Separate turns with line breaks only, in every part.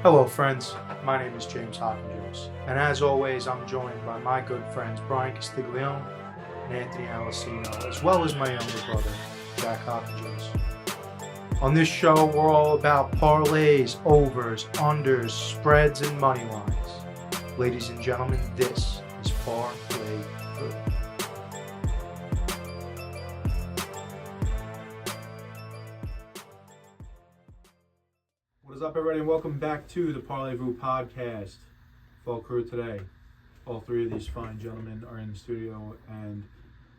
Hello friends, my name is James Hopkins, and as always I'm joined by my good friends Bryan Castiglione and Anthony Alessino, as well as my younger brother, Jack Hopkins. On this show we're all about parlays, overs, unders, spreads, and money lines. Ladies and gentlemen, this is Parlay-Vous. What is up, everybody, and welcome back to the Parlay-Vous podcast. Full crew today. All three of these fine gentlemen are in the studio, and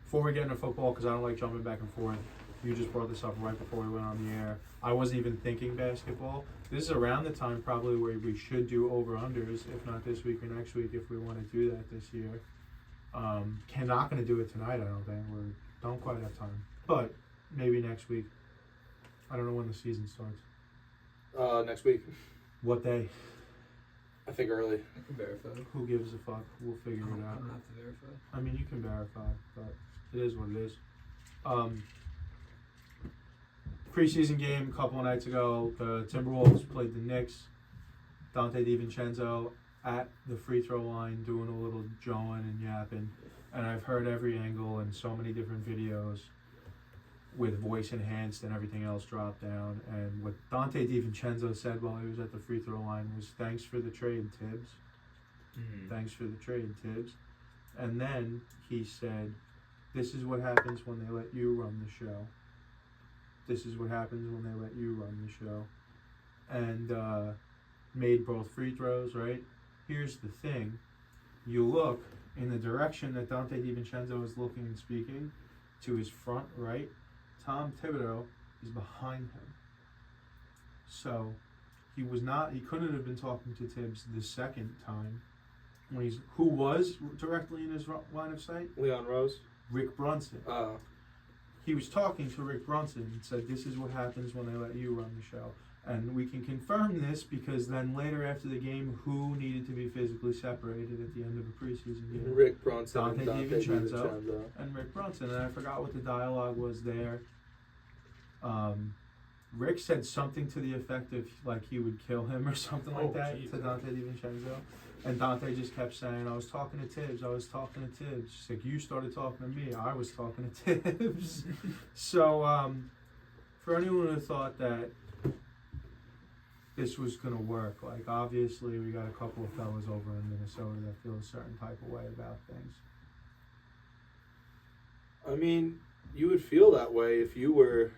before we get into football, because I don't like jumping back and forth, you just brought this up right before we went on the air. I wasn't even thinking basketball. This is around the time probably where we should do over-unders, if not this week or next week, if we want to do that this year. Not going to do it tonight, I don't think. We don't quite have time. But maybe next week. I don't know when the season starts.
Next week.
What day?
I think early.
I can verify.
Who gives a fuck? We'll figure it out.
I don't have to verify.
I mean, you can verify, but it is what it is. Preseason game a couple of nights ago, the Timberwolves played the Knicks. Donte DiVincenzo at the free throw line doing a little jawing and yapping. And I've heard every angle and so many different videos with voice enhanced and everything else dropped down. And what Donte DiVincenzo said while he was at the free throw line was, "Thanks for the trade, Tibbs. Thanks for the trade, Tibbs." And then he said, "This is what happens when they let you run the show. This is what happens when they let you run the show." And made both free throws, right? Here's the thing. You look in the direction that Donte DiVincenzo is looking and speaking, to his front right, Tom Thibodeau is behind him. So he couldn't have been talking to Tibbs the second time. Who was directly in his line of sight?
Leon Rose.
Rick Brunson. He was talking to Rick Brunson and said, "This is what happens when they let you run the show." And we can confirm this because then later after the game, who needed to be physically separated at the end of a preseason game?
Rick Brunson
Donte
and Donte
DiVincenzo
DiVincenzo.
and Rick Brunson. And I forgot what the dialogue was there. Rick said something to the effect of like he would kill him or something like that to Donte DiVincenzo. And Donte just kept saying, "I was talking to Tibbs. I was talking to Tibbs." She's like, "You started talking to me. I was talking to Tibbs." So for anyone who thought that this was going to work, like obviously we got a couple of fellas over in Minnesota that feel a certain type of way about things.
I mean, you would feel that way if you were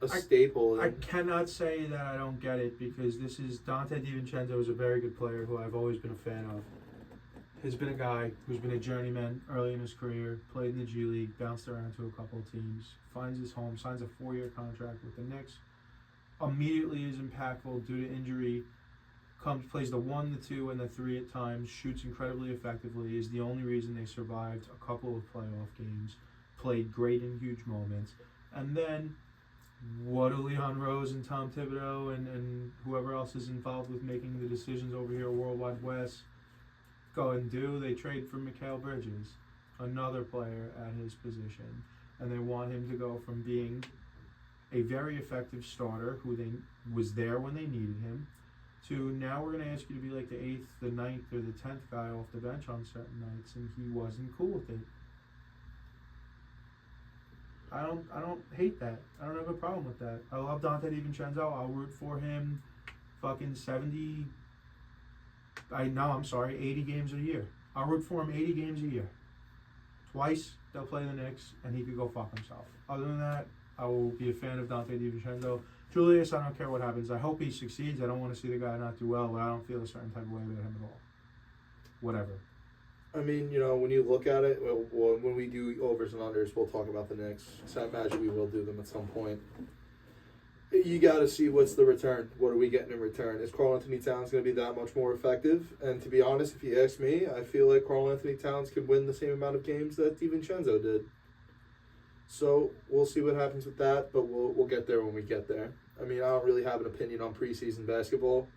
a staple.
I cannot say that I don't get it because this is Donte DiVincenzo is a very good player who I've always been a fan of. Has been a guy who's been a journeyman early in his career, played in the G League, bounced around to a couple of teams, finds his home, signs a 4-year contract with the Knicks. Immediately is impactful due to injury, plays the 1, the 2, and the 3 at times, shoots incredibly effectively, is the only reason they survived a couple of playoff games, played great in huge moments. And then what do Leon Rose and Tom Thibodeau and whoever else is involved with making the decisions over here, Worldwide West, go and do? They trade for Mikal Bridges, another player at his position, and they want him to go from being a very effective starter who was there when they needed him, to now we're going to ask you to be like the 8th, the 9th, or the 10th guy off the bench on certain nights, and he wasn't cool with it. I don't hate that. I don't have a problem with that. I love Donte DiVincenzo. I'll root for him fucking 80 games a year. I'll root for him 80 games a year. Twice they'll play the Knicks, and he could go fuck himself. Other than that, I will be a fan of Donte DiVincenzo. Julius, I don't care what happens. I hope he succeeds. I don't want to see the guy not do well, but I don't feel a certain type of way about him at all. Whatever.
I mean, when you look at it, when we do overs and unders, we'll talk about the Knicks. So I imagine we will do them at some point. You got to see what's the return. What are we getting in return? Is Karl-Anthony Towns going to be that much more effective? And to be honest, if you ask me, I feel like Karl-Anthony Towns could win the same amount of games that DiVincenzo did. So we'll see what happens with that, but we'll get there when we get there. I mean, I don't really have an opinion on preseason basketball.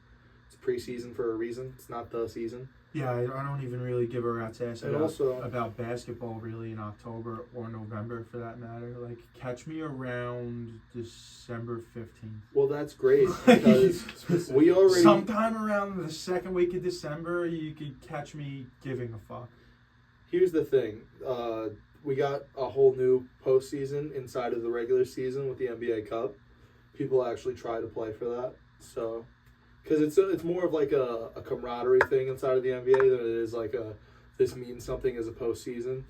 It's preseason for a reason. It's not the season.
Yeah, I don't even really give a rat's ass
And also-
about basketball really in October or November for that matter. Like, catch me around December 15th.
Well, that's great because we already.
Sometime around the second week of December, you could catch me giving a fuck.
Here's the thing. We got a whole new postseason inside of the regular season with the NBA Cup. People actually try to play for that. So, because it's more of like a camaraderie thing inside of the NBA than it is like this means something as a postseason.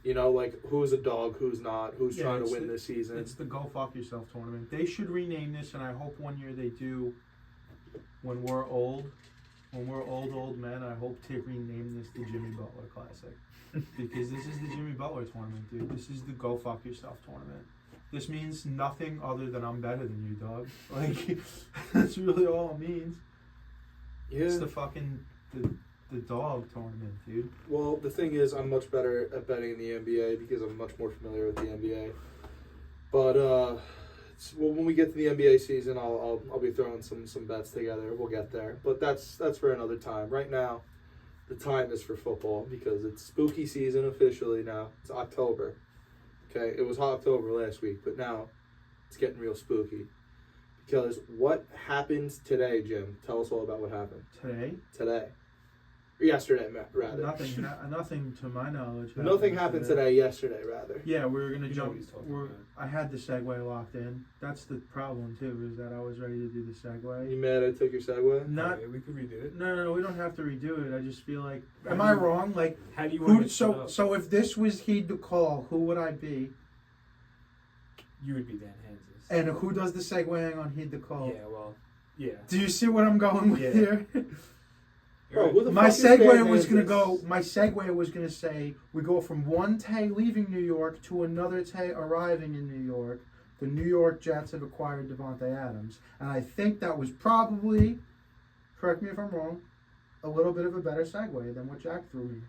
You know, like who's a dog, who's not, who's trying to win this season.
It's the Go Fuck Yourself tournament. They should rename this, and I hope one year they do. When we're old men, I hope to rename this the Jimmy Butler Classic. Because this is the Jimmy Butler tournament, dude. This is the Go Fuck Yourself tournament. This means nothing other than I'm better than you, dog. Like, that's really all it means.
Yeah.
It's the fucking the dog tournament, dude.
Well, the thing is, I'm much better at betting in the NBA because I'm much more familiar with the NBA. But when we get to the NBA season, I'll be throwing some bets together. We'll get there, but that's for another time. Right now, the time is for football because it's spooky season officially now. It's October. Okay, it was October last week, but now it's getting real spooky. Because what happened today, Jim? Tell us all about what happened. Today. Or yesterday, rather.
Nothing to my knowledge.
Nothing happened today, yesterday, rather.
Yeah, we were going to
You know
jump.
what he's talking about.
I had the segue locked in. That's the problem, too, is that I was ready to do the
You
segue.
mad I took your segue?
Not.
Okay, we could redo it.
No, we don't have to redo it. I just feel like.
How
Am
do
I
you-
wrong? Like,
How do you want to
who?
get set up?
So if this was Heed the Call, who would I be?
You would be Dan Hanses.
And who does the segueing on Heed the Call?
Yeah, well, yeah.
Do you see what I'm going with
Yeah.
here?
Bro, who the
My
fuck is Dan
segue was gonna
Hanses?
go. My segue was gonna say we go from one Tay leaving New York to another Tay arriving in New York. The New York Jets have acquired Davante Adams, and I think that was probably, correct me if I'm wrong, a little bit of a better segue than what Jack threw me,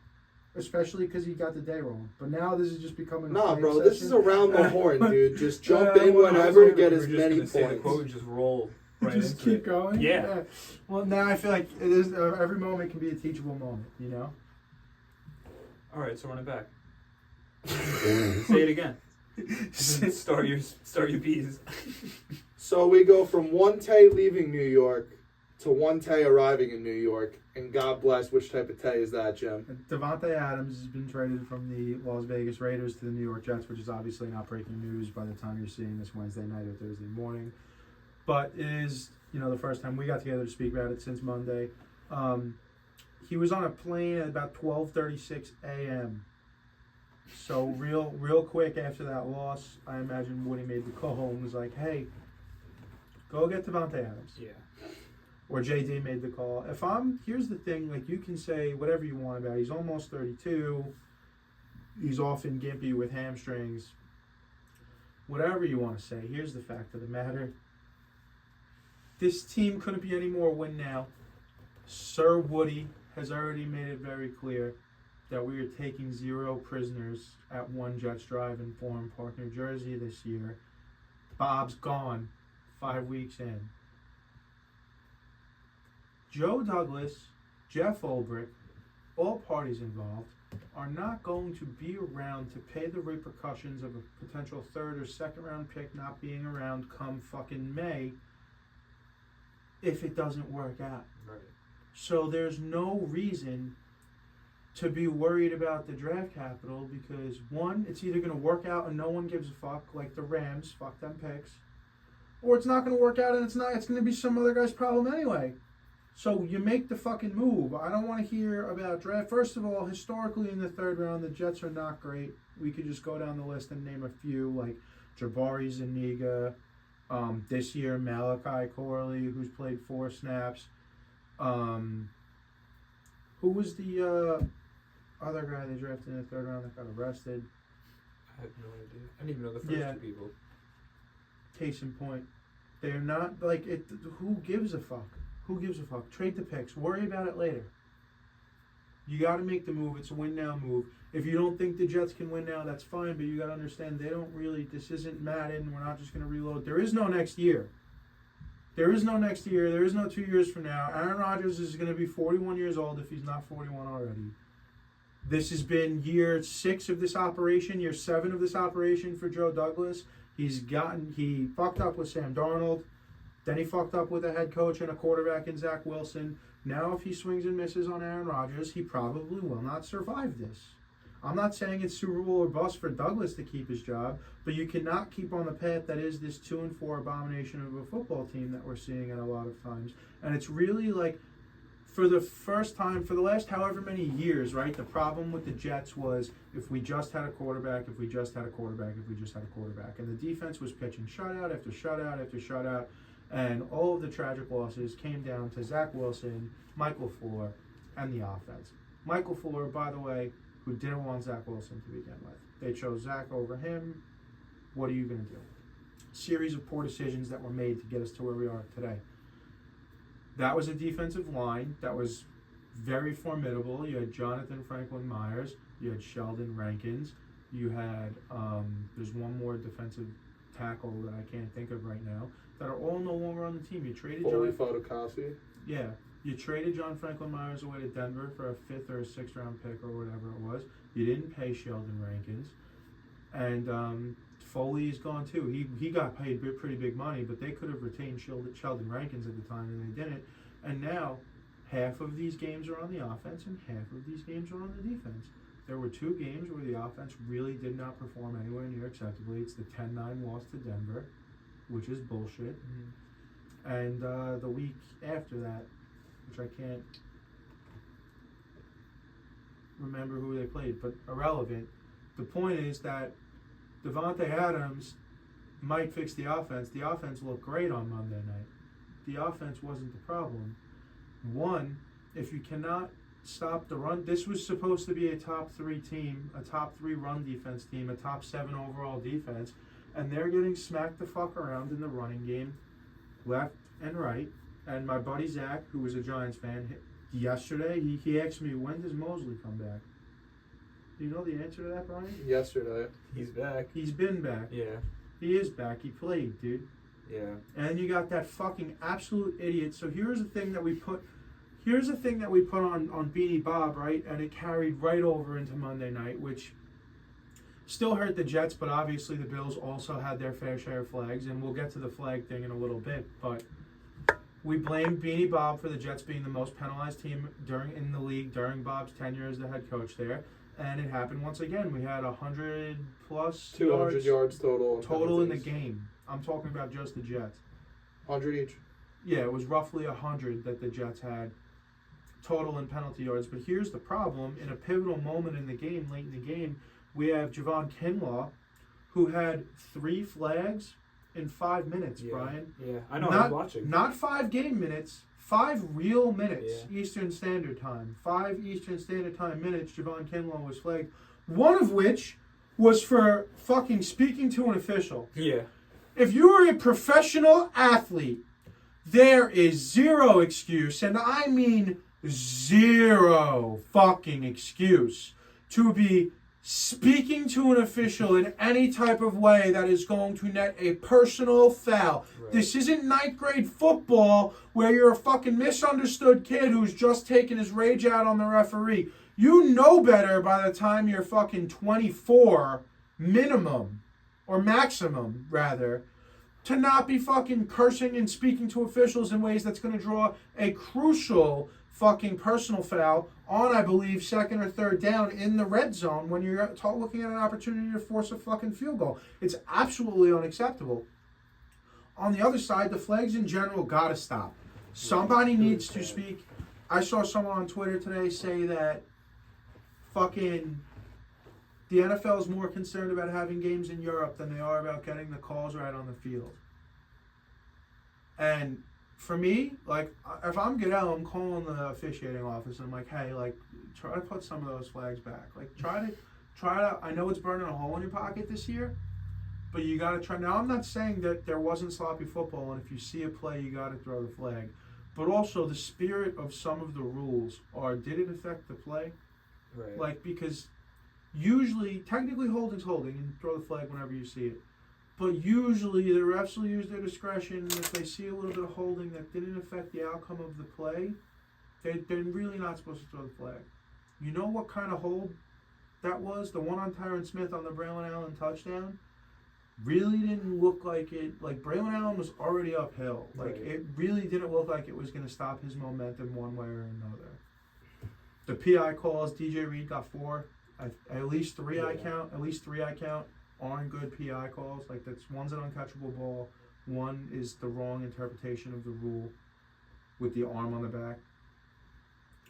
especially because he got the day wrong. But now this is just becoming.
Nah,
a
bro,
session.
this is around the horn, dude. Just jump in
well,
whenever to get
We're
as
just
many
gonna say the
points.
quote and just roll right
Just
into
keep
it.
going.
Yeah.
Well, now I feel like it is. Every moment can be a teachable moment. You know.
All right, so run it back. Say it again. start your bees.
So we go from one Tay leaving New York to one Tay arriving in New York, and God bless which type of Tay is that, Jim?
Davante Adams has been traded from the Las Vegas Raiders to the New York Jets, which is obviously not breaking news by the time you're seeing this Wednesday night or Thursday morning. But it is, the first time we got together to speak about it since Monday. He was on a plane at about 12:36 a.m. So real quick after that loss, I imagine Woody made the call and was like, "Hey, go get Davante Adams."
Yeah.
Or JD made the call. Here's the thing, like you can say whatever you want about it. He's almost 32. He's often gimpy with hamstrings. Whatever you want to say. Here's the fact of the matter. This team couldn't be any more win now. Sir Woody has already made it very clear that we are taking 0 prisoners at One Jets Drive in Forum Park, New Jersey this year. Bob's gone 5 weeks in. Joe Douglas, Jeff Ulbrich, all parties involved, are not going to be around to pay the repercussions of a potential 3rd or 2nd round pick not being around come fucking May if it doesn't work out.
Right.
So there's no reason to be worried about the draft capital because, one, it's either going to work out and no one gives a fuck, like the Rams, fuck them picks, or it's not going to work out and it's going to be some other guy's problem anyway. So you make the fucking move. I don't want to hear about draft. First of all, historically in the 3rd round, the Jets are not great. We could just go down the list and name a few, like Jabari Zuniga, this year Malachi Corley, who's played 4 snaps. Who was the other guy they drafted in the 3rd round that got arrested?
I have no idea. I didn't even know the first 2 people.
Case in point. They're not like it. Who gives a fuck? Who gives a fuck? Trade the picks. Worry about it later. You got to make the move. It's a win now move. If you don't think the Jets can win now, that's fine. But you got to understand they don't really. This isn't Madden. We're not just going to reload. There is no next year. There is no next year. There is no 2 years from now. Aaron Rodgers is going to be 41 years old if he's not 41 already. This has been year 6 of this operation, year 7 of this operation for Joe Douglas. He fucked up with Sam Darnold. Then he fucked up with a head coach and a quarterback in Zach Wilson. Now if he swings and misses on Aaron Rodgers, he probably will not survive this. I'm not saying it's Super Bowl or bust for Douglas to keep his job, but you cannot keep on the path that is this 2-4 abomination of a football team that we're seeing at a lot of times. And it's really like, for the first time, for the last however many years, right, the problem with the Jets was if we just had a quarterback, if we just had a quarterback, if we just had a quarterback. And the defense was pitching shutout after shutout after shutout. And all of the tragic losses came down to Zach Wilson, Michael Fuller, and the offense. Michael Fuller, by the way, who didn't want Zach Wilson to begin with. They chose Zach over him. What are you going to do? Series of poor decisions that were made to get us to where we are today. That was a defensive line that was very formidable. You had Jonathan Franklin Myers. You had Sheldon Rankins. You had, there's one more defensive tackle that I can't think of right now, that are all no longer on the team. You traded Yeah. You traded John Franklin Myers away to Denver for a 5th or a 6th round pick or whatever it was. You didn't pay Sheldon Rankins. And Foley is gone too. He got paid pretty big money, but they could have retained Sheldon Rankins at the time, and they didn't. And now, half of these games are on the offense, and half of these games are on the defense. There were 2 games where the offense really did not perform anywhere near acceptably. It's the 10-9 loss to Denver, which is bullshit. Mm-hmm. And the week after that, which I can't remember who they played, but irrelevant. The point is that Davante Adams might fix the offense. The offense looked great on Monday night. The offense wasn't the problem. One, if you cannot stop the run, this was supposed to be a top 3 team, a top 3 run defense team, a top 7 overall defense, and they're getting smacked the fuck around in the running game, left and right. And my buddy Zach, who was a Giants fan, yesterday, he asked me, when does Mosley come back? Do you know the answer to that, Bryan?
Yesterday.
He's back.
He's been back.
Yeah.
He is back. He played, dude.
Yeah.
And you got that fucking absolute idiot. So here's the thing that we put on Beanie Bob, right? And it carried right over into Monday night, which still hurt the Jets, but obviously the Bills also had their fair share of flags, and we'll get to the flag thing in a little bit, but we blamed Beanie Bob for the Jets being the most penalized team in the league during Bob's tenure as the head coach there. And it happened once again. We had 100 plus
200 yards total
in the game. I'm talking about just the Jets.
100 each.
Yeah, it was roughly 100 that the Jets had total in penalty yards. But here's the problem. In a pivotal moment in the game, late in the game, we have Javon Kinlaw, who had 3 flags in 5 minutes, Bryan.
Yeah, I know. I was watching.
Not 5 game minutes, 5 real minutes, Eastern Standard Time. 5 Eastern Standard Time minutes, Javon Kinlaw was flagged. One of which was for fucking speaking to an official.
Yeah.
If you are a professional athlete, there is zero excuse, and I mean zero fucking excuse, to be speaking to an official in any type of way that is going to net a personal foul. Right. This isn't 9th grade football where you're a fucking misunderstood kid who's just taking his rage out on the referee. You know better by the time you're fucking 24 minimum, or maximum rather, to not be fucking cursing and speaking to officials in ways that's going to draw a crucial fucking personal foul on, I believe, 2nd or 3rd down in the red zone when you're looking at an opportunity to force a fucking field goal. It's absolutely unacceptable. On the other side, the flags in general gotta stop. Somebody needs to speak. I saw someone on Twitter today say that fucking the NFL is more concerned about having games in Europe than they are about getting the calls right on the field. And for me, like, if I'm Goodell, I'm calling the officiating office and I'm like, hey, like, try to put some of those flags back. Like, try to, I know it's burning a hole in your pocket this year, but you got to try. Now, I'm not saying that there wasn't sloppy football, and if you see a play, you got to throw the flag. But also, the spirit of some of the rules are, did it affect the play?
Right.
Like, because usually, technically holding's holding, and throw the flag whenever you see it. But usually the refs will use their discretion if they see a little bit of holding that didn't affect the outcome of the play. They're really not supposed to throw the flag. You know what kind of hold that was? The one on Tyron Smith on the Braylon Allen touchdown really didn't look like it. Like, Braylon Allen was already uphill. Like,
Right.
it really didn't look like it was going to stop his momentum one way or another. The PI calls, DJ Reed got 4. At least 3 I count. At least 3 I count aren't good PI calls. Like, that's one's an uncatchable ball. One is the wrong interpretation of the rule with the arm on the back.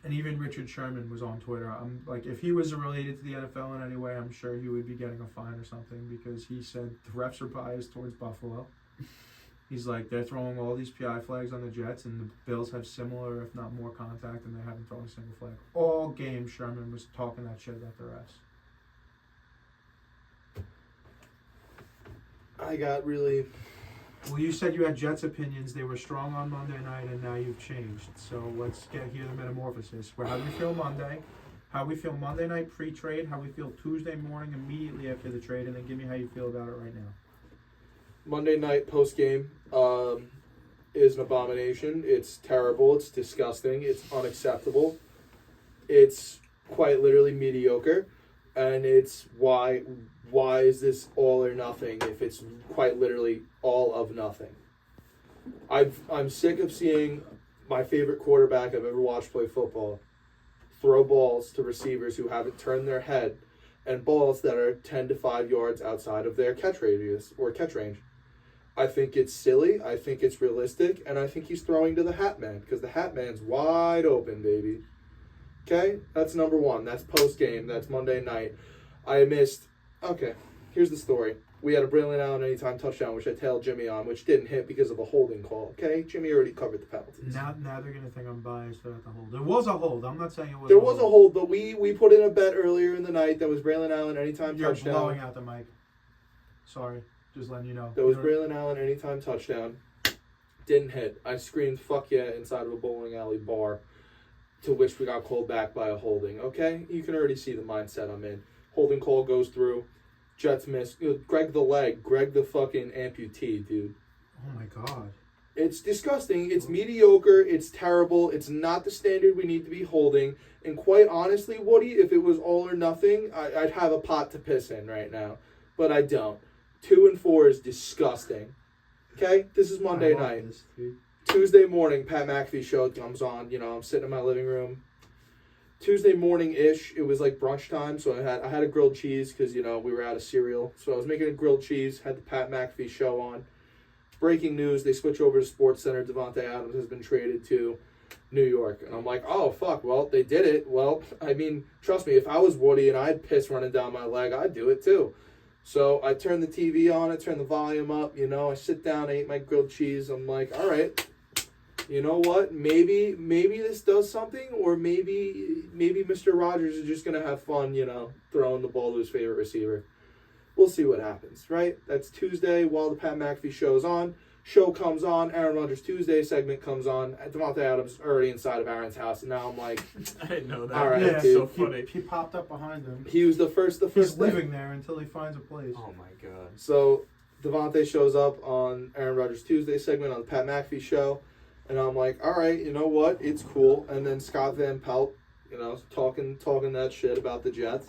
And even Richard Sherman was on Twitter. I'm like, if he was related to the NFL in any way, I'm sure he would be getting a fine or something, because he said the refs are biased towards Buffalo. He's like, they're throwing all these PI flags on the Jets, and the Bills have similar, if not more, contact, and they haven't thrown a single flag. All game, Sherman was talking that shit about the refs.
I got really...
Well, you said you had Jets opinions. They were strong on Monday night, and now you've changed. So let's hear the metamorphosis. How do we feel Monday? How we feel Monday night pre-trade? How we feel Tuesday morning immediately after the trade? And then give me how you feel about it right now.
Monday night post-game is an abomination. It's terrible. It's disgusting. It's unacceptable. It's quite literally mediocre. And it's why is this all or nothing if it's quite literally all of nothing? I'm sick of seeing my favorite quarterback I've ever watched play football throw balls to receivers who haven't turned their head, and balls that are 10 to 5 yards outside of their catch radius or catch range. I think it's silly. I think it's realistic. And I think he's throwing to the Hat Man, because the Hat Man's wide open, baby. Okay? That's number one. That's post-game. That's Monday night. I missed... Okay, here's the story. We had a Braylon Allen anytime touchdown, which I tailed Jimmy on, which didn't hit because of a holding call. Okay? Jimmy already covered the penalties.
Now they're going to think I'm biased about the hold. There was a hold. I'm not saying it was
There was a hold, but we put in a bet earlier in the night that was Braylon Allen anytime
You're
touchdown.
blowing out the mic. Sorry. Just letting you know.
That was Braylon Allen anytime touchdown. Didn't hit. I screamed, fuck yeah, inside of a bowling alley bar, to which we got called back by a holding. Okay? You can already see the mindset I'm in. Holding call goes through. Jets miss. Greg the leg. Greg the fucking amputee, dude.
Oh my God.
It's disgusting. It's mediocre. It's terrible. It's not the standard we need to be holding. And quite honestly, Woody, if it was all or nothing, I'd have a pot to piss in right now. But I don't. 2-4 is disgusting. Okay? This is Monday night.
This, dude.
Tuesday morning, Pat McAfee show comes on. You know, I'm sitting in my living room. Tuesday morning-ish, it was like brunch time, so I had a grilled cheese because, you know, we were out of cereal. So I was making a grilled cheese, had the Pat McAfee show on. Breaking news, they switch over to SportsCenter. Davante Adams has been traded to New York. And I'm like, oh, fuck, well, they did it. Well, I mean, trust me, if I was Woody and I had piss running down my leg, I'd do it too. So I turned the TV on, I turned the volume up, you know, I sit down, I eat my grilled cheese. I'm like, all right, you know what? Maybe this does something, or maybe Mr. Rogers is just going to have fun, you know, throwing the ball to his favorite receiver. We'll see what happens, right? That's Tuesday while the Pat McAfee show is on. Show comes on, Aaron Rodgers Tuesday segment comes on. Davante Adams already inside of Aaron's house, and now I'm like,
I didn't know that.
all right,
Yeah,
dude.
So funny.
He popped up behind him.
He was the first
He's
thing.
living there until he finds a place.
Oh my God.
So Davante shows up on Aaron Rodgers Tuesday segment on the Pat McAfee show, and I'm like, all right, you know what? It's cool. And then Scott Van Pelt, you know, talking that shit about the Jets.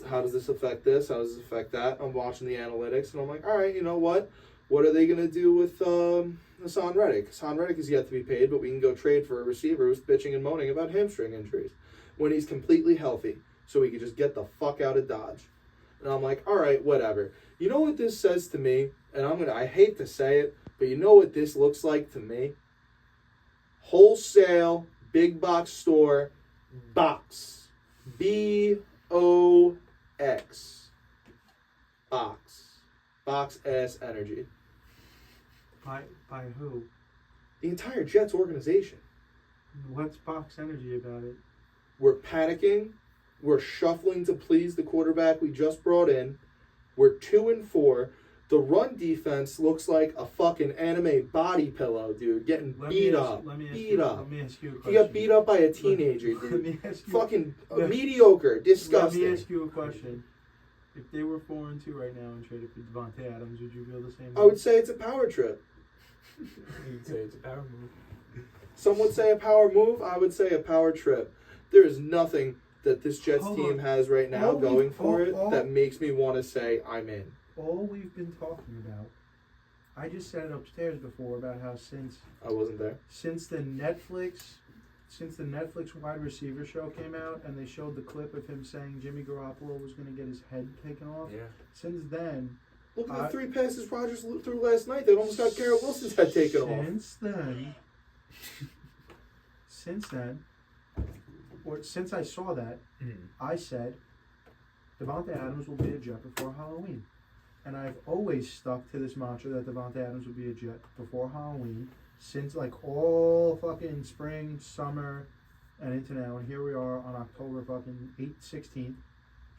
How does this affect this? How does this affect that? I'm watching the analytics, and I'm like, all right, you know what? What are they going to do with Hassan Reddick? Hassan Reddick is yet to be paid, but we can go trade for a receiver who's bitching and moaning about hamstring injuries when he's completely healthy, so we could just get the fuck out of Dodge. And I'm like, all right, whatever. You know what this says to me? And I hate to say it, but you know what this looks like to me? Wholesale, big box store, box. B-O-X. Box. Box ass energy.
By who?
The entire Jets organization.
What's Box Energy about it?
We're panicking. We're shuffling to please the quarterback we just brought in. We're 2-4. The run defense looks like a fucking anime body pillow, dude. Getting beat up.
Let me ask
Beat
you
up.
a question.
He got beat up by a teenager,
Let
dude.
me ask you.
Fucking mediocre. Disgusting.
Let me ask you a question. If they were 4-2 right now and traded for Davante Adams, would you feel the same?
I would say it's a power trip.
You'd say it's a power move.
Some would say a power move. I would say a power trip. There is nothing that this Jets
Hold
team
on.
has right now going for it
all-
that makes me want to say I'm in.
All we've been talking about, I just said it upstairs before about how since
I wasn't there.
the Netflix wide receiver show came out and they showed the clip of him saying Jimmy Garoppolo was going to get his head taken off.
Yeah.
Since then,
Look at the 3 passes Rodgers threw last night. They almost got Garrett Wilson's head taken off.
Since I saw that, I said Davante Adams will be a Jet before Halloween. And I've always stuck to this mantra that Davante Adams will be a Jet before Halloween since like all fucking spring, summer, and into now. And here we are on October fucking 16th.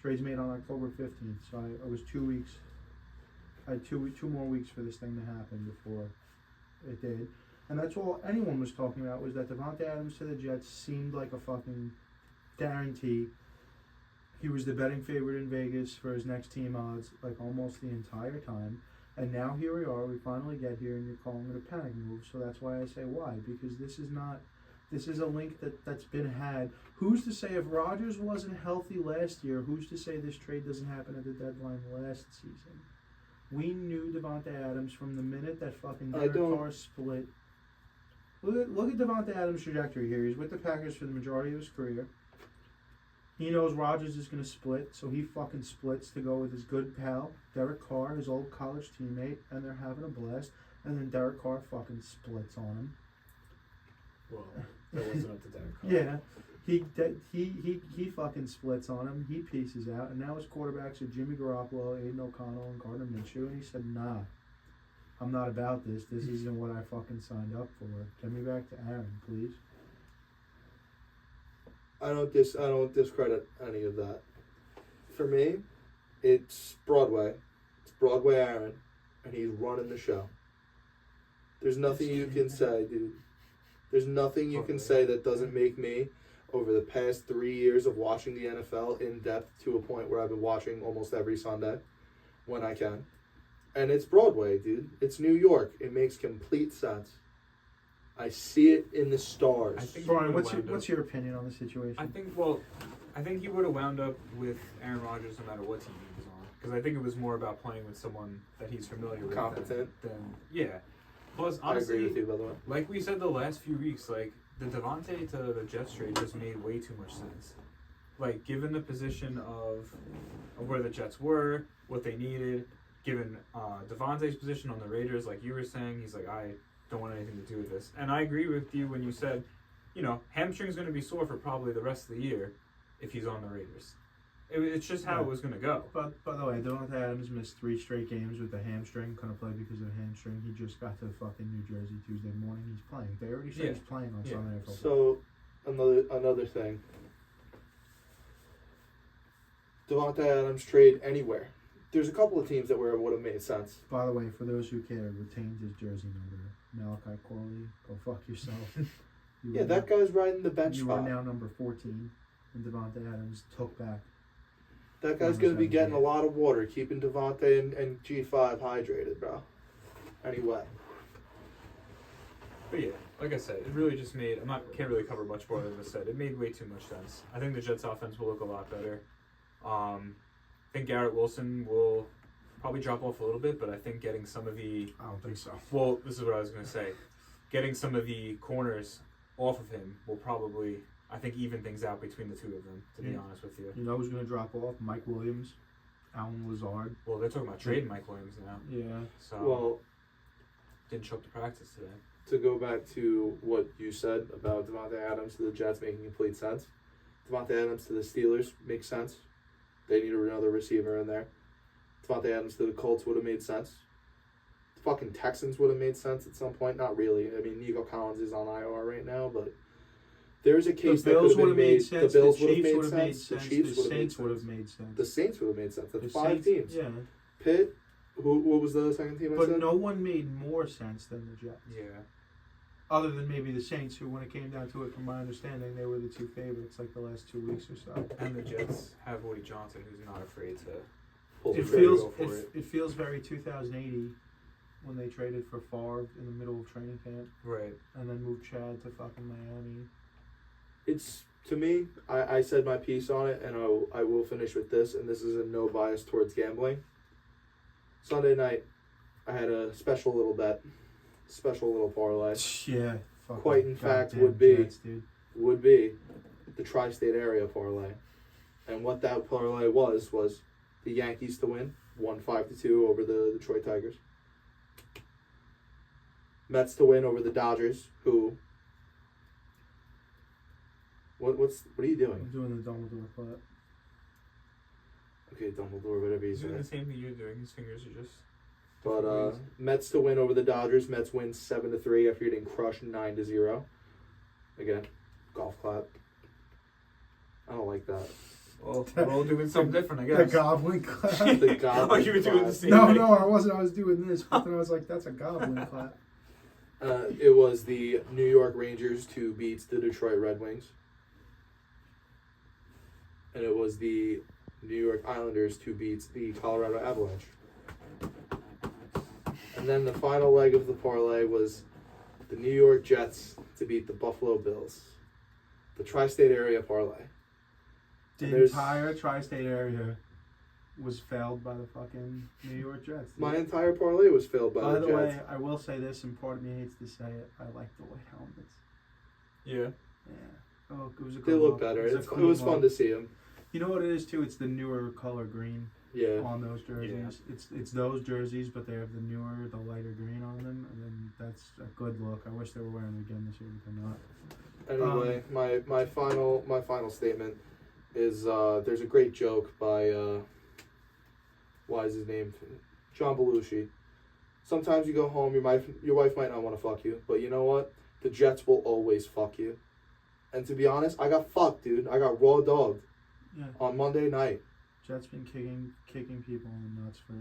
Trade's made on October 15th. So I was 2 weeks. I had two more weeks for this thing to happen before it did. And that's all anyone was talking about was that Davante Adams to the Jets seemed like a fucking guarantee. He was the betting favorite in Vegas for his next team odds, like almost the entire time. And now here we are. We finally get here, and you're calling it a panic move. So that's why I say why, because this is a link that's been had. Who's to say if Rodgers wasn't healthy last year? Who's to say this trade doesn't happen at the deadline last season? We knew Davante Adams from the minute that fucking Derek Carr split. Look at Davante Adams' trajectory here. He's with the Packers for the majority of his career. He knows Rodgers is going to split, so he fucking splits to go with his good pal, Derek Carr, his old college teammate, and they're having a blast. And then Derek Carr fucking splits on him.
Well, that wasn't up to Derek Carr.
Yeah. He fucking splits on him. He pieces out. And now his quarterbacks are Jimmy Garoppolo, Aiden O'Connell, and Gardner Minshew. And he said, nah, I'm not about this. This isn't what I fucking signed up for. Get me back to Aaron, please.
I don't discredit any of that. For me, it's Broadway. It's Broadway Aaron, and he's running the show. There's nothing you can say, dude. There's nothing you can say that doesn't make me, over the past 3 years of watching the NFL in depth to a point where I've been watching almost every Sunday when I can. And it's Broadway, dude. It's New York. It makes complete sense. I see it in the stars.
I think
Bryan, what's your opinion on the situation?
I think he would have wound up with Aaron Rodgers no matter what team he was on. Because I think it was more about playing with someone that he's familiar with.
Competent.
Than yeah. Plus, honestly,
I agree with you, by the way.
Like we said the last few weeks, like, the Davante to the Jets trade just made way too much sense. Like, given the position of where the Jets were, what they needed, given Davante's position on the Raiders, like you were saying, he's like, I don't want anything to do with this. And I agree with you when you said, hamstring's going to be sore for probably the rest of the year if he's on the Raiders. It's just how it was going to go.
But by the way, Davante Adams missed 3 straight games with a hamstring. Couldn't play because of a hamstring. He just got to fucking New Jersey Tuesday morning. He's playing. They already said he's playing on Sunday.
So another thing. Davante Adams trade anywhere. There's a couple of teams that would have made sense.
By the way, for those who care, retained his jersey number. Malachi Corley, go fuck yourself.
That guy's riding the bench spot.
You are now number 14, and Davante Adams took back.
That guy's going to be getting a lot of water, keeping Davante and G5 hydrated, bro. Anyway.
But yeah, like I said, it really just made... can't really cover much more than I said. It made way too much sense. I think the Jets' offense will look a lot better. I think Garrett Wilson will probably drop off a little bit, but I think getting some of the...
I don't think so.
Well, this is what I was going to say. Getting some of the corners off of him will probably, I think, even things out between the two of them, to be honest with you.
You know who's going to drop off? Mike Williams, Alan Lazard.
Well, they're talking about trading Mike Williams now.
Yeah.
So, didn't show up to practice today.
To go back to what you said about Davante Adams to the Jets making complete sense. Davante Adams to the Steelers makes sense. They need another receiver in there. Davante Adams to the Colts would have made sense. The fucking Texans would have made sense at some point. Not really. I mean, Nico Collins is on IR right now, but there's a case that could have been made. The Bills would have made sense. The Chiefs would have made sense.
The Saints would have made sense.
The Saints would have made sense. That's 5 teams.
Yeah.
Pitt. What was the second team I said?
But no one made more sense than the Jets.
Yeah.
Other than maybe the Saints, who, when it came down to it, from my understanding, they were the 2 favorites like the last 2 weeks or so.
And the Jets have Woody Johnson, who's not afraid to
Pull the
It
trigger.
feels
go for it.
it feels very 2080 when they traded for Favre in the middle of training camp
Right.
and then moved Chad to fucking Miami.
It's, to me, I said my piece on it, and I will finish with this, and this is a no bias towards gambling. Sunday night, I had a special little bet, special little parlay.
Yeah. Fucking
Quite in fact
goddamn
would be.
Jets, dude.
Would be the tri-state area parlay. And what that parlay was the Yankees to win, 1-5-2 over the Detroit Tigers. Mets to win over the Dodgers, who... What are you doing?
I'm doing the Dumbledore clap.
Okay, Dumbledore, whatever you
He's doing
say.
the same thing you're doing. His fingers are just.
But Mets to win over the Dodgers. Mets win 7-3 after getting crushed 9-0. Again, golf clap. I don't like that.
Well, we're all doing something different, I
The
guess.
goblin clap.
The goblin
Oh, you were doing
clap.
the same
No,
thing.
no, I wasn't. I was doing this, but then I was like, that's a goblin clap.
It was the New York Rangers to beat the Detroit Red Wings. And it was the New York Islanders to beat the Colorado Avalanche. And then the final leg of the parlay was the New York Jets to beat the Buffalo Bills. The tri-state area parlay.
The
There's-
entire tri-state area was failed by the fucking New York Jets. dude.
My entire parlay was failed by
By
the
the
Jets.
way, I will say this, and part of me hates to say it. I like the white helmets.
Yeah.
Yeah. Oh, it was a
They
good
look
look.
better.
It was, a
It
clean
was fun
look.
to see them.
You know what it is too? It's the newer color green
Yeah.
on those jerseys. It's those jerseys, but they have the lighter green on them, and then that's a good look. I wish they were wearing it again this year, but they're not.
Anyway, my final statement is there's a great joke by why is his name? John Belushi. Sometimes you go home, your wife might not want to fuck you, but you know what? The Jets will always fuck you. And to be honest, I got fucked, dude. I got raw dogged
Yeah.
on Monday night.
Jets been kicking people in the nuts for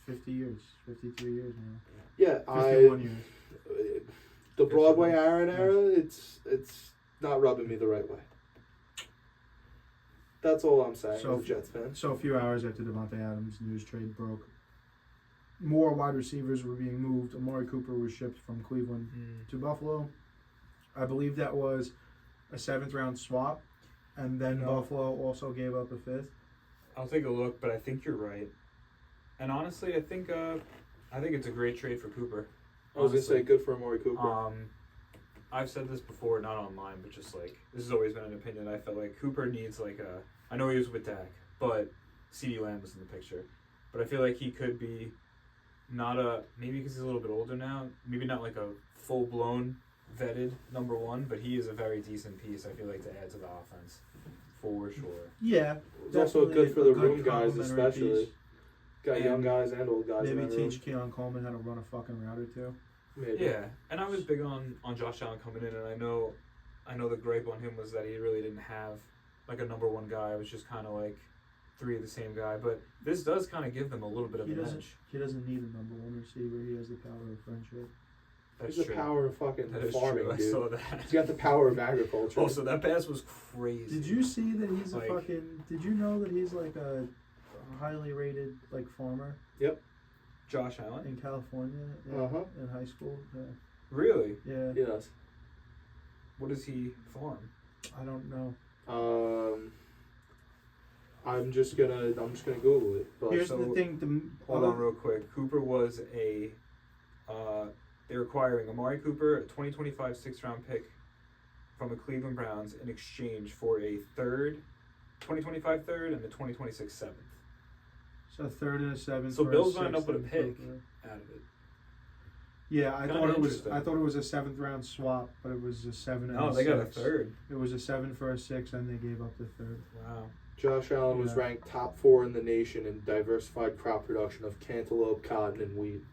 50 years, 53 years now.
Yeah,
51 years.
the Broadway Aaron era, it's not rubbing me the right way. That's all I'm saying
So-
as a Jets fan.
So a few hours after Davante Adams' news trade broke, more wide receivers were being moved. Amari Cooper was shipped from Cleveland to Buffalo. I believe that was a 7th round swap, and then
No.
Buffalo also gave up a 5th.
I'll take a look, but I think you're right. And honestly, I think it's a great trade for Cooper.
I was going to say,
Honestly.
good for Amari Cooper.
I've said this before, not online, but just like this has always been an opinion. I felt like Cooper needs like a. I know he was with Dak, but CeeDee Lamb was in the picture. But I feel like he could be not a maybe because he's a little bit older now. Maybe not like a full blown vetted number one, but he is a very decent piece. I feel like to add to the offense for sure.
Yeah,
It's also
definitely
good for the
a good
room guys,
complimentary
especially.
piece.
Got young
And
guys and old guys.
Maybe
in that room.
teach Keon Coleman how to run a fucking route or two.
Maybe.
Yeah, and I was big on Josh Allen coming in, and I know the gripe on him was that he really didn't have like a number one guy. It was just kind of like three of the same guy. But this does kind of give them a little bit of
He
an
doesn't.
edge.
He doesn't need a number one receiver. He has the power of friendship.
That's
He's
true.
the power of fucking
That is
farming,
true. I
dude.
saw that.
He's got the power of agriculture.
Also, that pass was crazy.
Did you see that he's
Like-
a fucking? Did you know that he's like a highly rated like farmer
Josh Allen?
in California in,
Uh-huh.
in high school?
Really?
Yeah.
Yes.
What does he farm?
I don't know.
I'm just gonna Google it. But
Here's
so-
the thing.
Hold on real quick. Cooper was they're acquiring Amari Cooper, a 2025 6th-round pick from the Cleveland Browns in exchange for a 2025 third, and the 2026 7th
So a 3rd and a 7th.
So
for
Bills
a
lined up
6th
with a
and
pick.
Cooper.
out of it.
Yeah, I
Kinda
thought it was.
interesting.
I thought it was a 7th round swap, but it was a 7 and
No,
a
they
6.
got a third.
It was a 7 for a 6, and they gave up the 3rd.
Wow.
Josh Allen was
Yeah.
ranked top 4 in the nation in diversified crop production of cantaloupe, cotton, and wheat.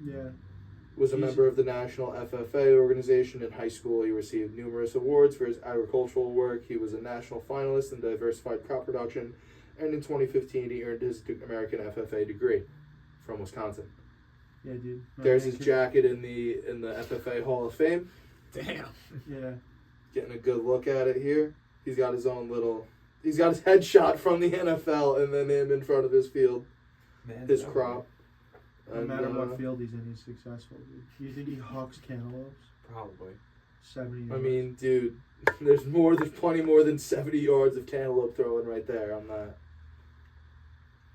Yeah.
Was a
He's-
member of the National FFA organization in high school. He received numerous awards for his agricultural work. He was a national finalist in diversified crop production, and in 2015 he earned his American FFA degree from Wisconsin.
Yeah, dude. My
There's
man
his
could-
jacket in the FFA Hall of Fame.
Damn.
Yeah.
Getting a good look at it here. He's got his own little He's got his headshot from the NFL and then him in front of his field,
Man,
his crop.
No
And,
matter what field he's in, he's successful. Dude. Do you think he hucks cantaloupes?
Probably.
70 yards.
I mean, dude, there's plenty more than 70 yards of cantaloupe throwing right there on that.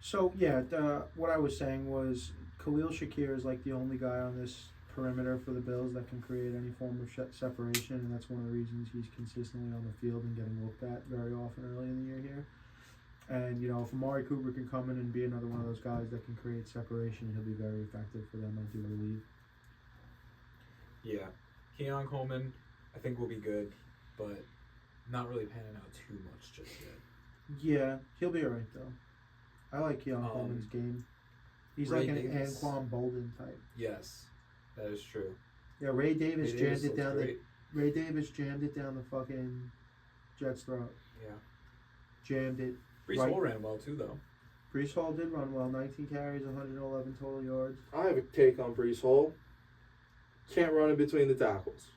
So, yeah, what I was saying was Khalil Shakir is like the only guy on this perimeter for the Bills that can create any form of separation, and that's one of the reasons he's consistently on the field and getting looked at very often early in the year here. And, if Amari Cooper can come in and be another one of those guys that can create separation, he'll be very effective for them, I do believe.
Yeah. Keon Coleman, I think will be good, but not really panning out too much just yet.
Yeah, he'll be all right, though. I like Keon Coleman's game. He's
Ray
like an
Davis.
Anquan Bolden type.
Yes, that is true.
Yeah, Ray Davis jammed it
looks
down
great.
Ray Davis jammed it down the fucking Jets' throat.
Yeah.
Jammed it.
Brees
Right.
Hall ran well too, though.
Brees Hall did run well. 19 carries, 111 total yards.
I have a take on Brees Hall. Can't run in between the tackles.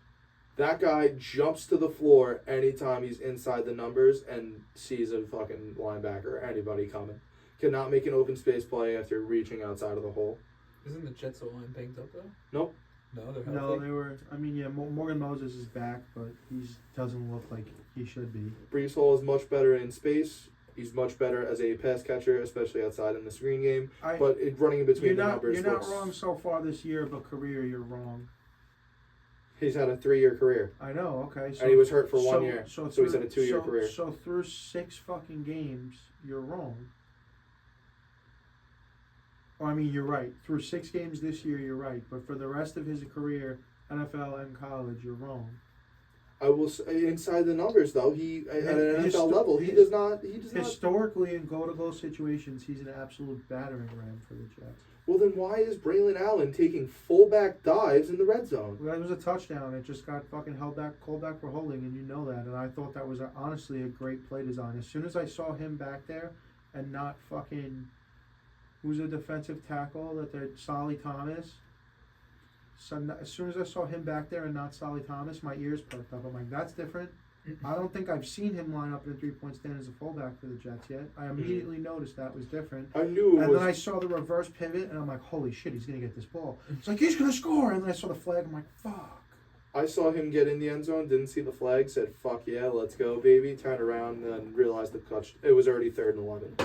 That guy jumps to the floor anytime he's inside the numbers and sees a fucking linebacker or anybody coming. Cannot make an open space play after reaching outside of the hole.
Isn't the Jets O-line banged up though?
Nope.
No, they're
No,
healthy.
they were. I mean, yeah, Morgan Moses is back, but he doesn't look like he should be.
Brees Hall is much better in space. He's much better as a pass catcher, especially outside in the screen game. But running in between the numbers,
you're not wrong so far this year, but career you're wrong.
He's had a 3-year career.
I know. Okay, so,
And he was hurt for 1 year. So he's had a 2-year career.
So through 6 fucking games, you're wrong. Or, I mean, you're right. Through 6 games this year, you're right. But for the rest of his career, NFL and college, you're wrong.
I will say inside the numbers though, he at an
His-
NFL level, he does not.
Historically, in goal-to-goal situations, he's an absolute battering ram for the Jets.
Well, then why is Braylon Allen taking fullback dives in the red zone?
That was a touchdown. It just got fucking called back for holding, and you know that. And I thought that was honestly a great play design. As soon as I saw him back there and not fucking... Who's a defensive tackle that they're... Solly Thomas. So as soon as I saw him back there and not Solly Thomas, my ears perked up. I'm like, that's different. I don't think I've seen him line up in a 3-point stand as a fullback for the Jets yet. I immediately noticed that was different.
I knew it
And
was.
then I saw the reverse pivot, and I'm like, holy shit, he's going to get this ball. It's like, he's going to score. And then I saw the flag. I'm like, fuck.
I saw him get in the end zone, didn't see the flag, said, fuck yeah, let's go, baby. Turned around and realized the clutch. It was already 3rd and 11.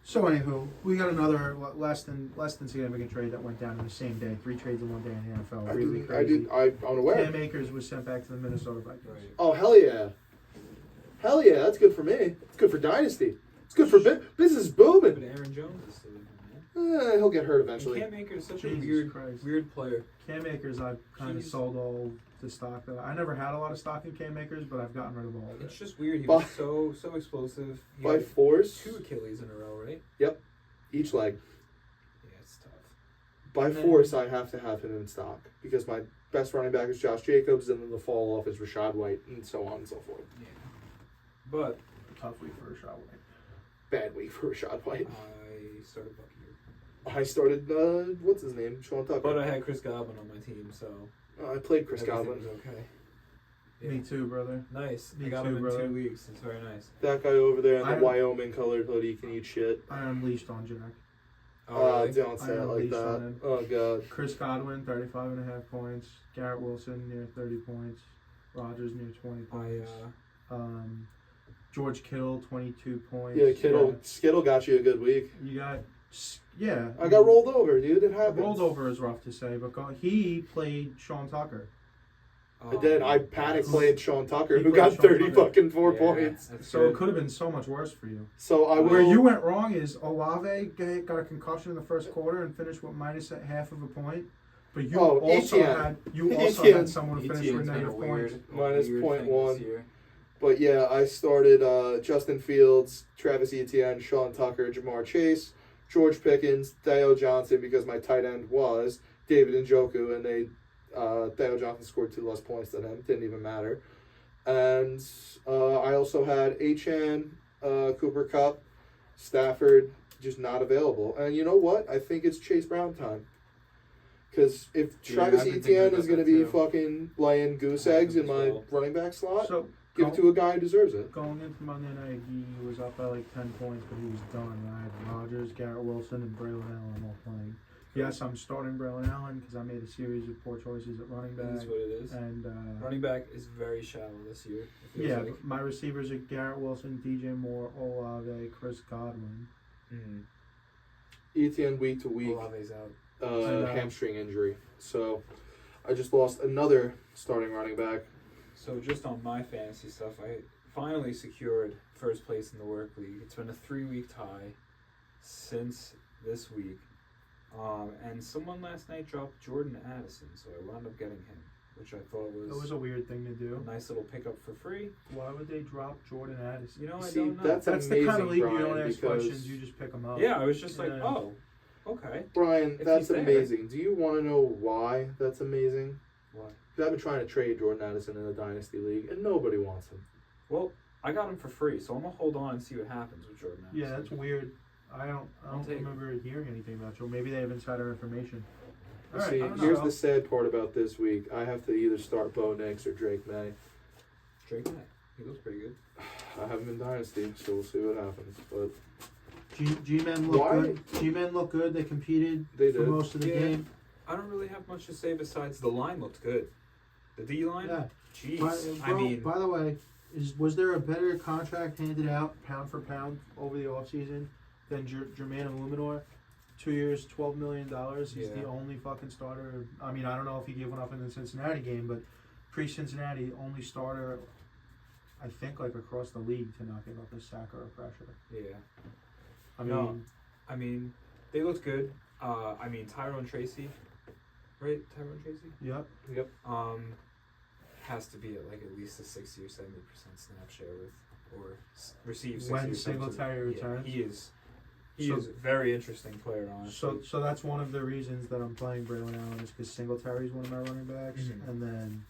So, anywho, we got another less than significant trade that went down in the same day. 3 trades in one day in the NFL. Really crazy.
I'm unaware.
Cam Akers was sent back to the Minnesota Vikings.
Right.
Oh, hell yeah. Hell yeah, that's good for me. It's good for Dynasty. It's good for business
But
booming.
Aaron Jones is still in there.
He'll get hurt
And
eventually.
Cam Akers is such a
Jesus Christ.
weird player.
Cam Akers, I've kind of
He's-
sold all the stock. I never had a lot of stock in Cam Akers, but I've gotten rid of all of
It's
it.
just weird. He
By-
was so explosive. He
By
had
force,
2 Achilles in a row, right?
each leg.
Yeah, it's tough.
By
And then-
force, I have to have him in stock because my best running back is Josh Jacobs, and then the fall off is Rashad White, and so on and so forth.
Yeah. But
Tough week for a shot.
Bad week for Rashad White.
I started Bucky here.
I started, what's his name? Sean Tucker.
But I had Chris Godwin on my team, so
I played Chris
everything
Godwin.
was okay.
Me too, brother.
Nice.
Me
I got
too,
him in
brother.
2 weeks. It's very nice.
That guy over there in
I-
the Wyoming colored hoodie can eat shit.
I unleashed on Jack.
Oh, really?
Don't say
I
it like
unleashed on
that.
him.
Oh, God.
Chris Godwin, 35.5 points. Garrett Wilson, near 30 points. Rogers, near 20 points. George Kittle, 22 points.
Yeah, Skittle got you a good week.
You got, yeah.
I got rolled over, dude. It happens.
Rolled over is rough to say, but he played Sean Tucker.
I did. I panic played Sean Tucker,
He
who
played
got
Sean
30
Tucker.
fucking 4
Yeah,
points.
that's
So
good.
it could have been so much worse for you.
So I will.
Where you went wrong is Olave got a concussion in the first quarter and finished with minus a half of a point. But you also
ETN.
had someone who finished with
ETN's been a
negative points.
Minus
weird
0.1.
thing this year.
But yeah, I started Justin Fields, Travis Etienne, Sean Tucker, Jamar Chase, George Pickens, Theo Johnson, because my tight end was David Njoku, and Theo Johnson scored 2 less points than him. Didn't even matter. And I also had Achane, Cooper Kupp, Stafford, just not available. And you know what? I think it's Chase Brown time. Because if
Yeah,
Travis
I've been thinking
Etienne
about
is going to
that
be
too.
fucking laying goose eggs in my
Well.
running back slot,
So
Give it to a guy who deserves it.
Going into Monday night, he was up by like 10 points, but he was done. I had Rodgers, Garrett Wilson, and Braylon Allen all playing. Yes, I'm starting Braylon Allen because I made a series of poor choices at running back.
That's what it is.
And
running back is very shallow this year. It feels
yeah,
like.
my receivers are Garrett Wilson, DJ Moore, Olave, Chris Godwin.
ETN week to week.
Olave's out.
Hamstring injury. So I just lost another starting running back.
So just on my fantasy stuff, I finally secured first place in the work league. It's been a 3-week tie since this week. And someone last night dropped Jordan Addison, so I wound up getting him, which I thought
That was a weird thing to do.
a nice little pickup for free.
Why would they drop Jordan Addison?
You know, I
See,
don't know.
that's
That's the kind of league you
Brian,
don't ask
because-
questions, you just pick them up.
Yeah, I was just like,
Yeah.
oh, okay.
Brian,
If
that's
he's there.
amazing. Do you want to know why that's amazing?
Why?
Because I've been trying to trade Jordan Addison in a dynasty league, and nobody wants him.
Well, I got him for free, so I'm gonna hold on and see what happens with Jordan Addison.
Yeah, that's weird. I don't
take it.
remember hearing anything about you. Maybe they have insider information. All right,
See,
I don't
here's
know.
the sad part about this week. I have to either start Bo Nix or Drake May.
Drake May. He looks pretty good.
I haven't been dynasty, so we'll see what happens. But
G-Men look
Why?
good. G-Men look good. They competed
They
for
did.
most of the
Yeah.
game.
I don't really have much to say besides the line looked good. The D line,
Yeah.
jeez.
By,
I mean,
by the way, was there a better contract handed out pound for pound over the offseason than Jermaine Illuminor? 2 years, $12 million. He's
Yeah.
the only fucking starter. I mean, I don't know if he gave one up in the Cincinnati game, but pre-Cincinnati, only starter, I think, like across the league to not give up a sack or a pressure.
yeah.
I mean,
No. I mean, they looked good. I mean, Tyrone Tracy, right? Tyrone Tracy.
yep.
Has to be at like at least a 60 or 70% snap share with, or receive 60
When
or 70%.
Singletary returns?
Yeah, he
So-
is a very interesting player, honestly.
So that's one of the reasons that I'm playing Braylon Allen is because Singletary is one of my running backs,
Mhm.
and then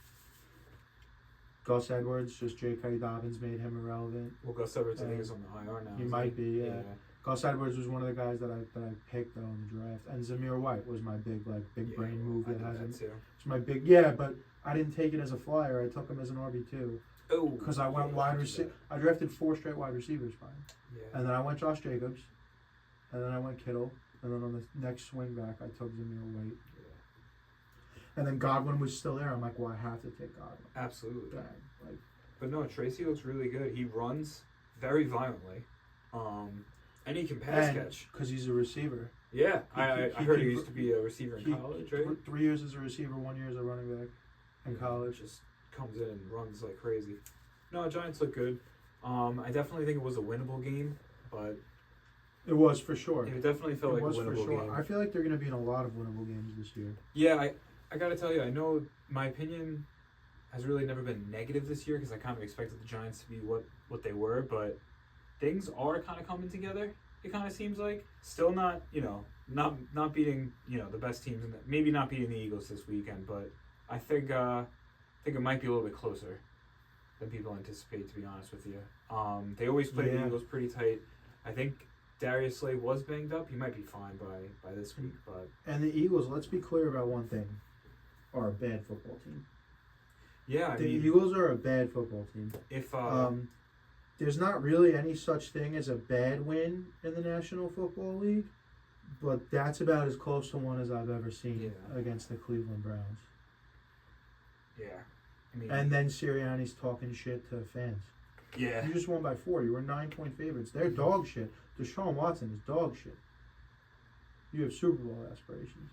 Gus Edwards, just J.K. Dobbins made him irrelevant.
Well, Gus Edwards, I think, is on the IR now.
He
isn't
might be, yeah. Gus Edwards was one of the guys that I picked though in the draft, and Zamir White was my big
Yeah,
brain move
I
that
did
hasn't.
that too.
It's my big but I didn't take it as a flyer. I took him as an RB2
Oh,
because I went
yeah,
wide
I did
receiver.
that.
I drafted 4 straight wide receivers, Brian,
Yeah.
and then I went Josh Jacobs, and then I went Kittle, and then on the next swing back I took Zamir White, and then Godwin was still there. I'm like, well, I have to take Godwin.
Absolutely.
Bang. Like,
But no, Tracy looks really good. He runs very violently. And he can pass catch.
because he's a receiver.
Yeah,
He
I
can
heard he used to be a receiver in
He-
college, right?
3 years as a receiver, 1 year as a running back in college.
Just comes in and runs like crazy. No, Giants look good. I definitely think it was a winnable game, but
It was for sure.
it definitely felt
It
like
was
a
for
winnable
sure.
game.
I feel like they're going to be in a lot of winnable games this year.
Yeah, I gotta tell you, I know my opinion has really never been negative this year because I kind of expected the Giants to be what they were, but things are kind of coming together. It kind of seems like still not not beating the best teams, maybe not beating the Eagles this weekend, but I think it might be a little bit closer than people anticipate. To be honest with you, they always play the
Yeah.
Eagles pretty tight. I think Darius Slay was banged up. He might be fine by this week, but
And the Eagles, let's be clear about one thing, are a bad football team.
yeah, I
The
mean,
Eagles are a bad football team.
if
There's not really any such thing as a bad win in the National Football League, but that's about as close to one as I've ever seen
Yeah.
against the Cleveland Browns.
yeah, I mean,
And then Sirianni's talking shit to fans.
yeah,
You just won by 4. You were 9-point favorites. They're dog shit. Deshaun Watson is dog shit. You have Super Bowl aspirations.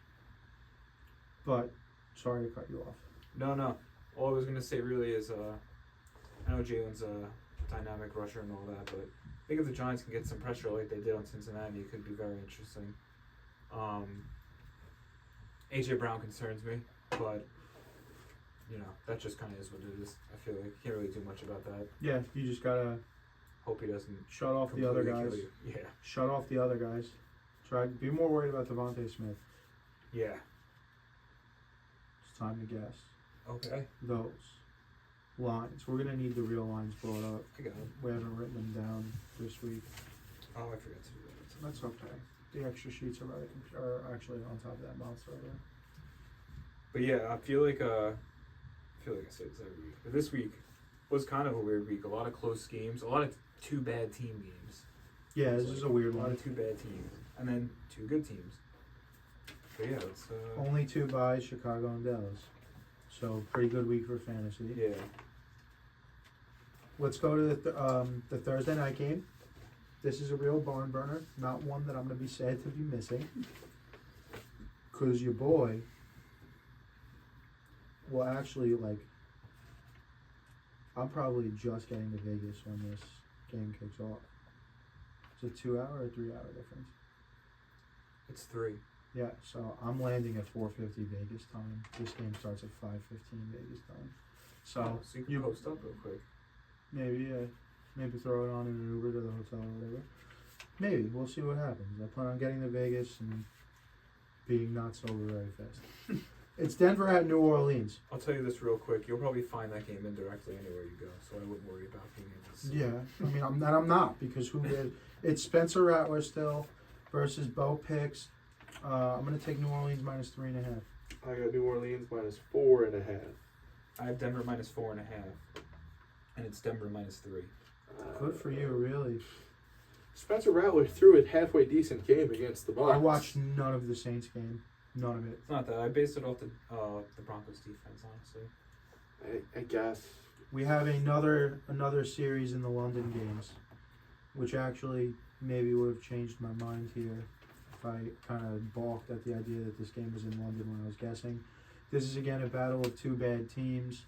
But, sorry to cut you off.
no. All I was gonna say really is I know Jalen's a dynamic rusher and all that, but I think if the Giants can get some pressure like they did on Cincinnati, it could be very interesting. AJ Brown concerns me, but that just kind of is what it is. I feel like you can't really do much about that.
Yeah, you just gotta
Hope he doesn't
shut off the other
completely
guys.
kill you. Yeah,
Shut off the other guys. Be more worried about Davante Smith.
yeah.
It's time to guess.
Okay,
Those lines. We're gonna need the real lines brought up.
I got it.
We haven't written them down this week.
Oh, I forgot to do that.
That's okay. The extra sheets are actually on top of that monster over there.
But yeah, I feel like I say this every week. But this week, was kind of a weird week. A lot of close games, a lot of two bad team games.
Yeah, this is a weird
A lot
one.
of two bad teams, and then two good teams. But yeah, it's
Only 2 buys, Chicago and Dallas. So pretty good week for fantasy.
yeah.
Let's go to the Thursday night game. This is a real barn burner, not one that I'm going to be sad to be missing. Because your boy will actually, I'm probably just getting to Vegas when this game kicks off. It's a 2-hour or 3-hour difference.
It's 3.
Yeah, so I'm landing at 4:50 Vegas time. This game starts at 5:15 Vegas time. So
you can post up real quick.
maybe throw it on in an Uber to the hotel or whatever. Maybe we'll see what happens. I plan on getting to Vegas and being not sober very fast. It's Denver at New Orleans.
I'll tell you this real quick. You'll probably find that game indirectly anywhere you go, so I wouldn't worry about being able to see.
Yeah, I mean I'm not because who did? It's Spencer Rattler still versus Bo Picks. I'm gonna take New Orleans minus 3.5.
I got New Orleans minus 4.5.
I have Denver minus 4.5, and it's Denver minus 3.
Good for you, really.
Spencer Rattler threw a halfway decent game against the Bucs.
I watched none of the Saints game. None of it.
It's not that. I based it off the Broncos defense, honestly.
I guess.
We have another series in the London games, which actually maybe would have changed my mind here if I kind of balked at the idea that this game was in London when I was guessing. This is again a battle of two bad teams.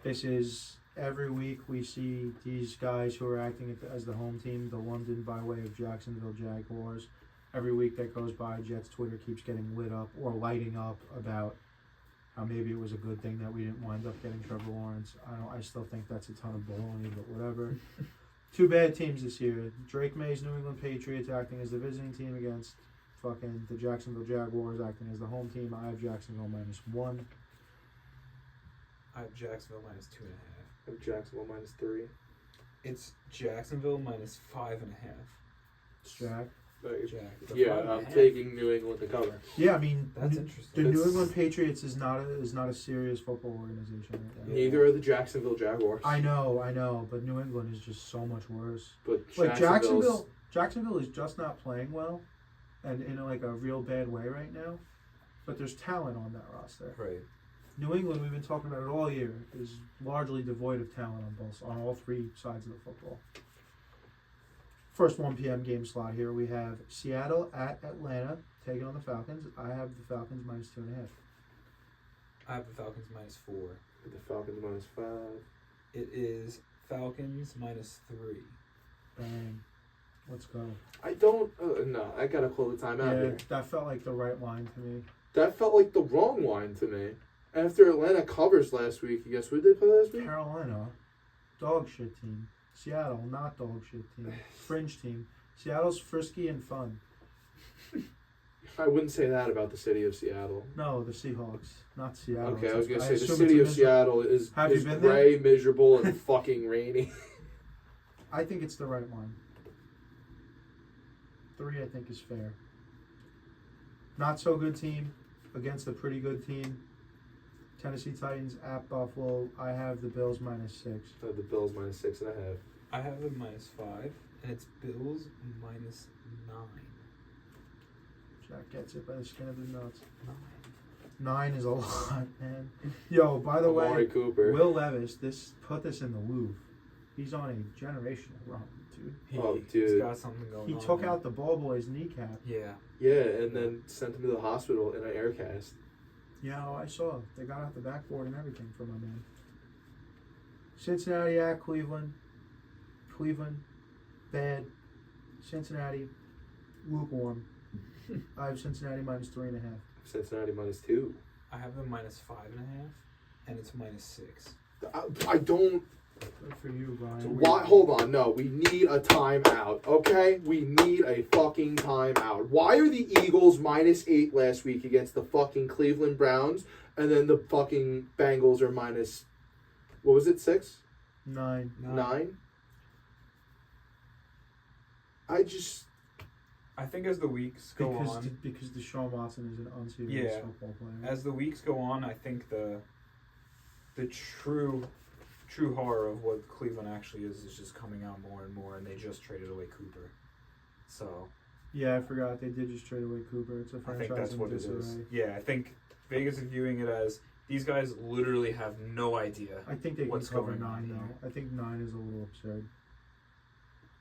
This is every week we see these guys who are acting as the home team, the London by way of Jacksonville Jaguars. Every week that goes by, Jets Twitter keeps getting lit up or lighting up about how maybe it was a good thing that we didn't wind up getting Trevor Lawrence. I still think that's a ton of baloney, but whatever. Two bad teams this year. Drake May's New England Patriots acting as the visiting team against fucking the Jacksonville Jaguars acting as the home team. I have Jacksonville minus 1.
I have Jacksonville minus 2.5.
I have Jacksonville minus 3.
It's Jacksonville minus 5.5.
Jack.
Jack.
Yeah, I'm taking New England to cover.
Yeah, I mean
That's
the
interesting.
New England Patriots is not a serious football organization right now.
Neither are the Jacksonville Jaguars.
I know, but New England is just so much worse.
But
Like Jacksonville is just not playing well, and in like a real bad way right now. But there's talent on that roster.
Right.
New England, we've been talking about it all year, is largely devoid of talent on all three sides of the football. First 1 p.m. game slot here, we have Seattle at Atlanta taking on the Falcons. I have the Falcons minus 2.5.
I have the Falcons minus 4.
The Falcons minus 5.
It is Falcons minus 3.
Bang. Let's go.
I don't. No, I gotta call the timeout
Yeah,
here.
that felt like the right line to me.
That felt like the wrong line to me. After Atlanta covers last week, you guess who did play last week?
Carolina, dog shit team. Seattle, not dog shit team. Fringe team. Seattle's frisky and fun.
I wouldn't say that about the city of Seattle.
No, the Seahawks, not Seattle.
Okay, I was gonna say the
assume
city
it's
of Seattle is
Have you been
gray, miserable, and fucking rainy.
I think it's the right one. 3, I think, is fair. Not so good team against a pretty good team. Tennessee Titans at Buffalo. I have the Bills minus 6.
I have the Bills minus 6.5.
I have them minus 5, and it's Bills minus 9.
Jack gets it by the skin of his nuts.
9.
9 is a lot, man. Yo, by the
Amari
way,
Cooper.
Will Levis, put this in the Louvre. He's on a generational run, dude.
He's
dude.
got something going
He
on.
took
man.
out the ball boy's kneecap.
Yeah.
Yeah, and then sent him to the hospital in an air cast.
Yeah, I saw. They got out the backboard and everything for my man. Cincinnati at Cleveland. Cleveland, bad. Cincinnati, lukewarm. I have Cincinnati minus 3.5.
Cincinnati minus 2.
I have them minus 5.5, and it's minus 6.
I don't.
Good for you, Bryan.
Why? Hold on. No, we need a timeout. Okay, we need a fucking timeout. Why are the Eagles minus 8 last week against the fucking Cleveland Browns, and then the fucking Bengals are minus? What was it? 6?
9.
9?
I think as the weeks go on,
Because Deshaun Watson is an unserious football player.
as the weeks go on, I think the true true horror of what Cleveland actually is just coming out more and more, and they just traded away Cooper. So
Yeah, I forgot they did just trade away Cooper. It's a
I
franchise
think that's
in
what it is.
disarray.
Yeah, I think Vegas is viewing it as these guys literally have no idea.
I think they can
What's
cover
going on
9 though.
here?
I think 9 is a little absurd.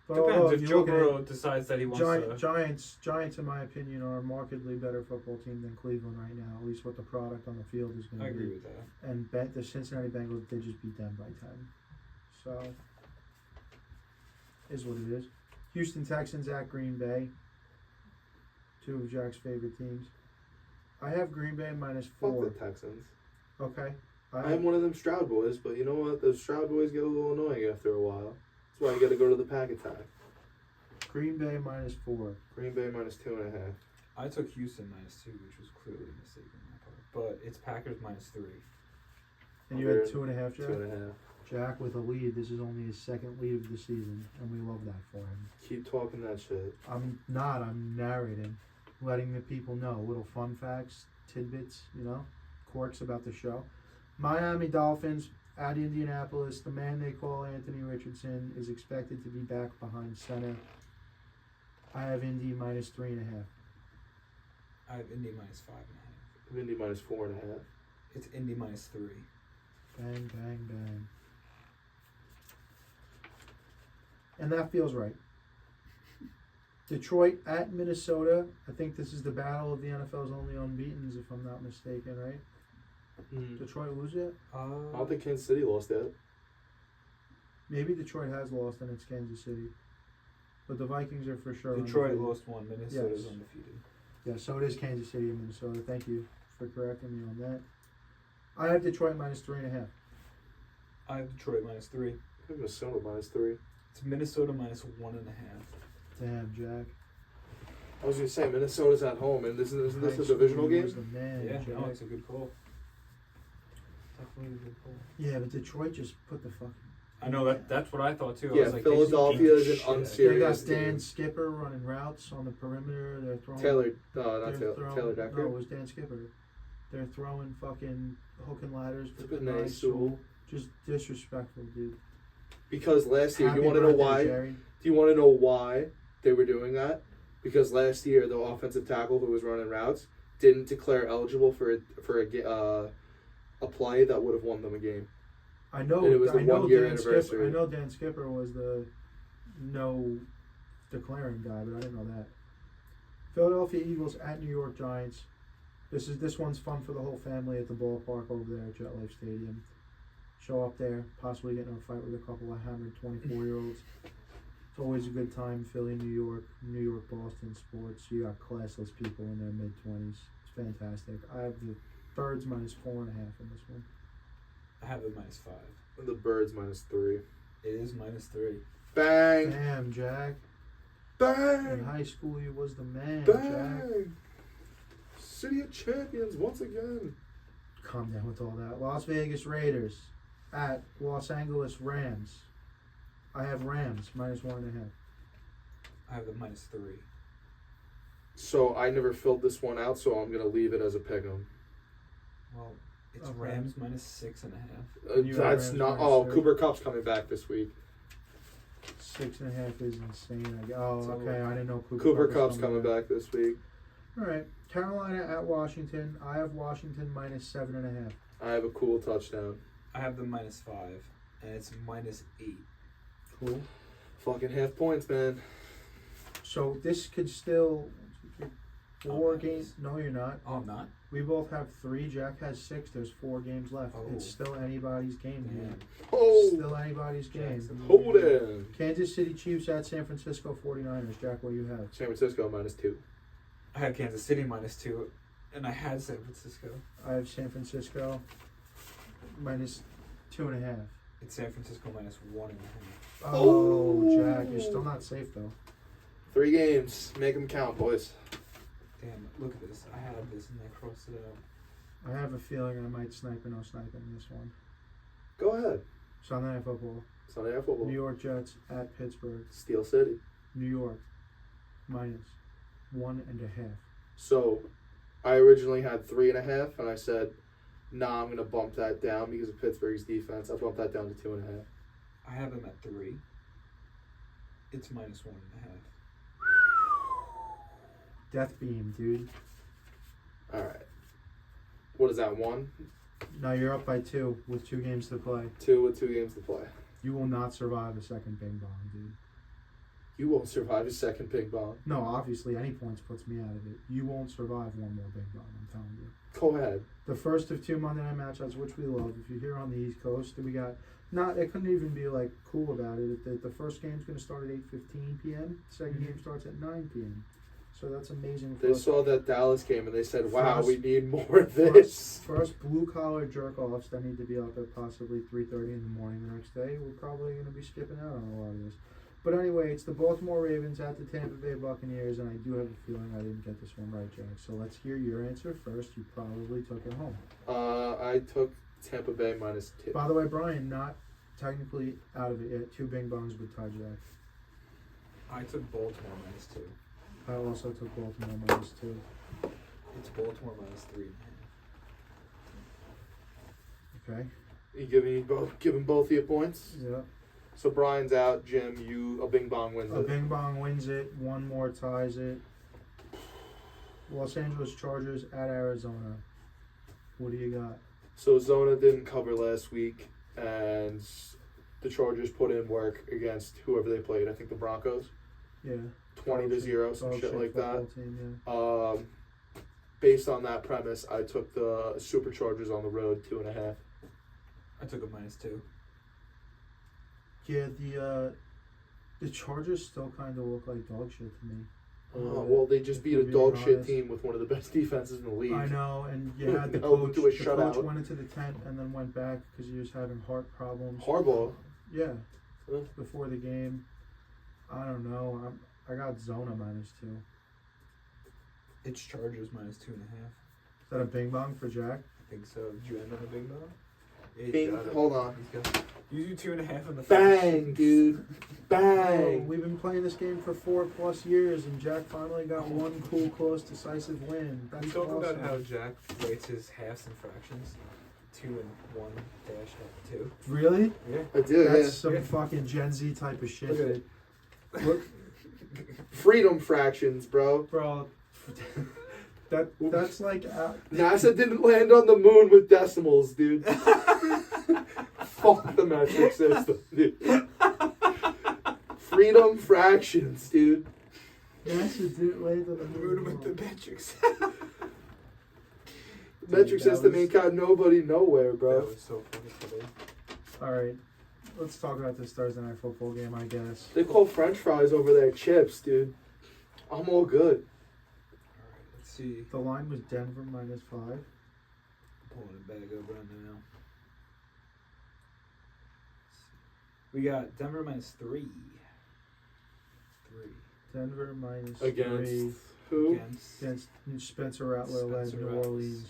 But
Depends
although
if
you
Joe
look at
Burrow decides that he wants to.
Giants, in my opinion, are a markedly better football team than Cleveland right now. At least what the product on the field is going
I
to
agree
be.
with that.
And the Cincinnati Bengals did just beat them by 10. So, is what it is. Houston Texans at Green Bay. 2 of Jack's favorite teams. I have Green Bay minus
Fuck
4.
the Texans.
Okay.
I'm one of them Stroud boys, but you know what? Those Stroud boys get a little annoying after a while. That's why you got to go to the pack attack.
Green Bay minus 4.
Green Bay minus 2.5.
I took Houston minus 2, which was clearly a mistake on my part. But it's Packers minus 3.
And you had 2.5, Jack?
2.5.
Jack with a lead. This is only his second lead of the season, and we love that for him.
Keep talking that shit.
I'm not. I'm narrating, letting the people know little fun facts, tidbits, quirks about the show. Miami Dolphins at Indianapolis. The man they call Anthony Richardson is expected to be back behind center. I have Indy minus 3.5.
I have Indy minus 5.5.
Indy minus 4.5.
It's Indy minus 3.
Bang, bang, bang. And that feels right. Detroit at Minnesota. I think this is the battle of the NFL's only unbeatens, if I'm not mistaken, right? Detroit lose yet?
I don't think Kansas City lost yet.
Maybe Detroit has lost and it's Kansas City. But the Vikings are for sure
Detroit
undefeated.
lost 1. Minnesota's
Yes.
undefeated.
Yeah, so it is Kansas City and Minnesota. Thank you for correcting me on that. I have Detroit minus 3.5.
I have Detroit minus 3.
I have Minnesota minus 3.
It's Minnesota minus 1.5.
Damn, Jack.
I was going to say, Minnesota's at home, and isn't this
High
a divisional
school
game?
was the man,
Yeah,
Jack.
no, it's a good call. Definitely a good call.
Yeah, but Detroit just put the fucking...
I know that's what I thought too. I
Yeah,
was like,
Philadelphia
they
is
just
an
beat the
unserious-
They got
Serious
Dan
team.
Skipper running routes on the perimeter. They're throwing...
Taylor
Taylor
Decker.
No, it was Dan Skipper. They're throwing fucking hook and ladders to the
Benay
nice
Sewell.
Just disrespectful, dude.
Because last year,
Happy
you want to know
birthday,
why?
Jerry.
Do you want to know why they were doing that? Because last year, the offensive tackle who was running routes didn't declare eligible for a play that would have won them a game.
I know.
And it was the
I know
1 year
Dan
anniversary.
Skipper, I know Dan Skipper was the no declaring guy, but I didn't know that. Philadelphia Eagles at New York Giants. This one's fun for the whole family at the ballpark over there at GetLife Stadium. Show up there, possibly get in a fight with a couple of hammered 24-year-olds. It's always a good time. Philly, New York, Boston sports. You got classless people in their mid-20s. It's fantastic. I have the Birds minus 4.5 in this one.
I have it minus 5.
And the Birds minus 3.
It is minus 3.
Bang!
Damn, Jack. In
Bang!
high school, you was the man, Jack.
Bang! City of Champions once again.
Calm down with all that. Las Vegas Raiders at Los Angeles Rams. I have Rams minus 1.5.
I have the minus 3.
So I never filled this one out, so I'm gonna leave it as a pick'em.
Well, it's
Okay.
Rams minus 6.5.
You have
That's
Rams
not.
minus
Oh,
3.
Cooper Cup's coming back this week.
6.5 is insane. Oh,
It's
okay. I didn't know
Cooper
Kupp was
Cup's coming back this week.
All right. Carolina at Washington. I have Washington minus 7.5.
I have a cool touchdown.
I have the minus 5, and it's minus 8.
Cool.
Fucking half points, man.
So this could still... 4
Oh,
games. No, you're not.
Oh, I'm not?
We both have 3. Jack has 6. There's 4 games left.
Oh.
It's still anybody's game, man.
Oh,
Still anybody's game.
Jackson.
hold it.
Kansas City Chiefs at San Francisco 49ers. Jack, what do you have?
San Francisco minus 2.
I had Kansas City minus 2, and I had San Francisco.
I have San Francisco minus 2.5.
It's San Francisco minus 1.5.
Oh, Jack, you're still not safe though.
3 games. Make them count, boys.
Damn, look at this. I had this, and I crossed it out.
I have a feeling I might snipe or no snipe in this one.
Go ahead.
Sunday Night Football.
Sunday Night Football.
New York Jets at Pittsburgh.
Steel City.
New York minus 1.5.
So, I originally had 3.5, and I said Nah, I'm gonna bump that down because of Pittsburgh's defense. I bumped that down to 2.5.
I have them at 3. It's -1.5.
Death beam, dude.
All right. What is that? 1?
Now you're up by 2 with 2 games to play.
2 with 2 games to play.
You will not survive a second bing bong, dude.
You won't survive a second ping pong.
No, obviously, any points puts me out of it. You won't survive one more bing bong, I'm telling you.
Go ahead.
The first of 2 Monday night matchups, which we love. If you're here on the East Coast, we got it couldn't even be like cool about it. The first game's going to start at 8:15 p.m. The second game starts at 9 p.m. So that's amazing.
They saw that Dallas game and they said, "Wow, we need more of this."
First blue collar jerk offs that need to be up at possibly 3:30 in the morning the next day. We're probably going to be skipping out on a lot of this. But anyway, it's the Baltimore Ravens at the Tampa Bay Buccaneers, and I do have a feeling I didn't get this one right, Jack. So let's hear your answer first. You probably took it home.
I took Tampa Bay -2.
By the way, Bryan, not technically out of it yet. 2 bing bongs with tie Jack.
I took Baltimore -2.
I also took Baltimore -2.
It's Baltimore -3.5.
Okay.
You giving both of your points?
Yeah.
So Brian's out. Jim, a bing bong wins
A
it.
bing bong wins it. One more ties it. Los Angeles Chargers at Arizona. What do you got?
So Zona didn't cover last week, and the Chargers put in work against whoever they played. I think the Broncos.
Yeah.
20-0, some
Dog
shit like that.
Team, yeah.
Based on that premise, I took the Superchargers on the road 2.5.
I took a -2.
Yeah, the Chargers still kind of look like dog shit to me.
Well, they just beat a
Being
dog shit
honest.
team with one of the best defenses in the league.
I know, and you had the
Held
coach.
them to a
The
shutout.
coach went into the tent and then went back because he was having heart problems.
Harbaugh.
Yeah.
Huh?
Before the game, I don't know. I got Zona -2.
It's Chargers -2.5.
Is that a bing bong for Jack?
I think so. Did you end on a bing bong? Yeah,
Bing.
you got it.
Hold on.
He's got it. You do 2.5 in the
Bang, dude. Bang.
Oh, we've been playing this game for 4+ years, and Jack finally got one cool, close, decisive win. That's
We talk
awesome.
about how Jack rates his halves and fractions. 2 and 1-2.
Really?
Yeah.
I do,
That's
yeah.
some fucking Gen Z type of shit.
Look at it.
Look,
Freedom fractions, bro.
bro. That's like
NASA didn't land on the moon with decimals, dude. Fuck the metric system, dude. Freedom fractions, dude.
NASA didn't land on the moon
with the metrics.
Metric system ain't got nobody nowhere, bro.
That was so funny today.
All right, let's talk about this Thursday night football game. I guess.
They call French fries over there chips, dude. I'm all good.
Alright, let's see.
The line was Denver -5.
Pulling it back up right now. We got Denver -3. 3.
Denver -3
Against who?
Against
Spencer Rattler led
Spencer
New
Rattler.
Orleans.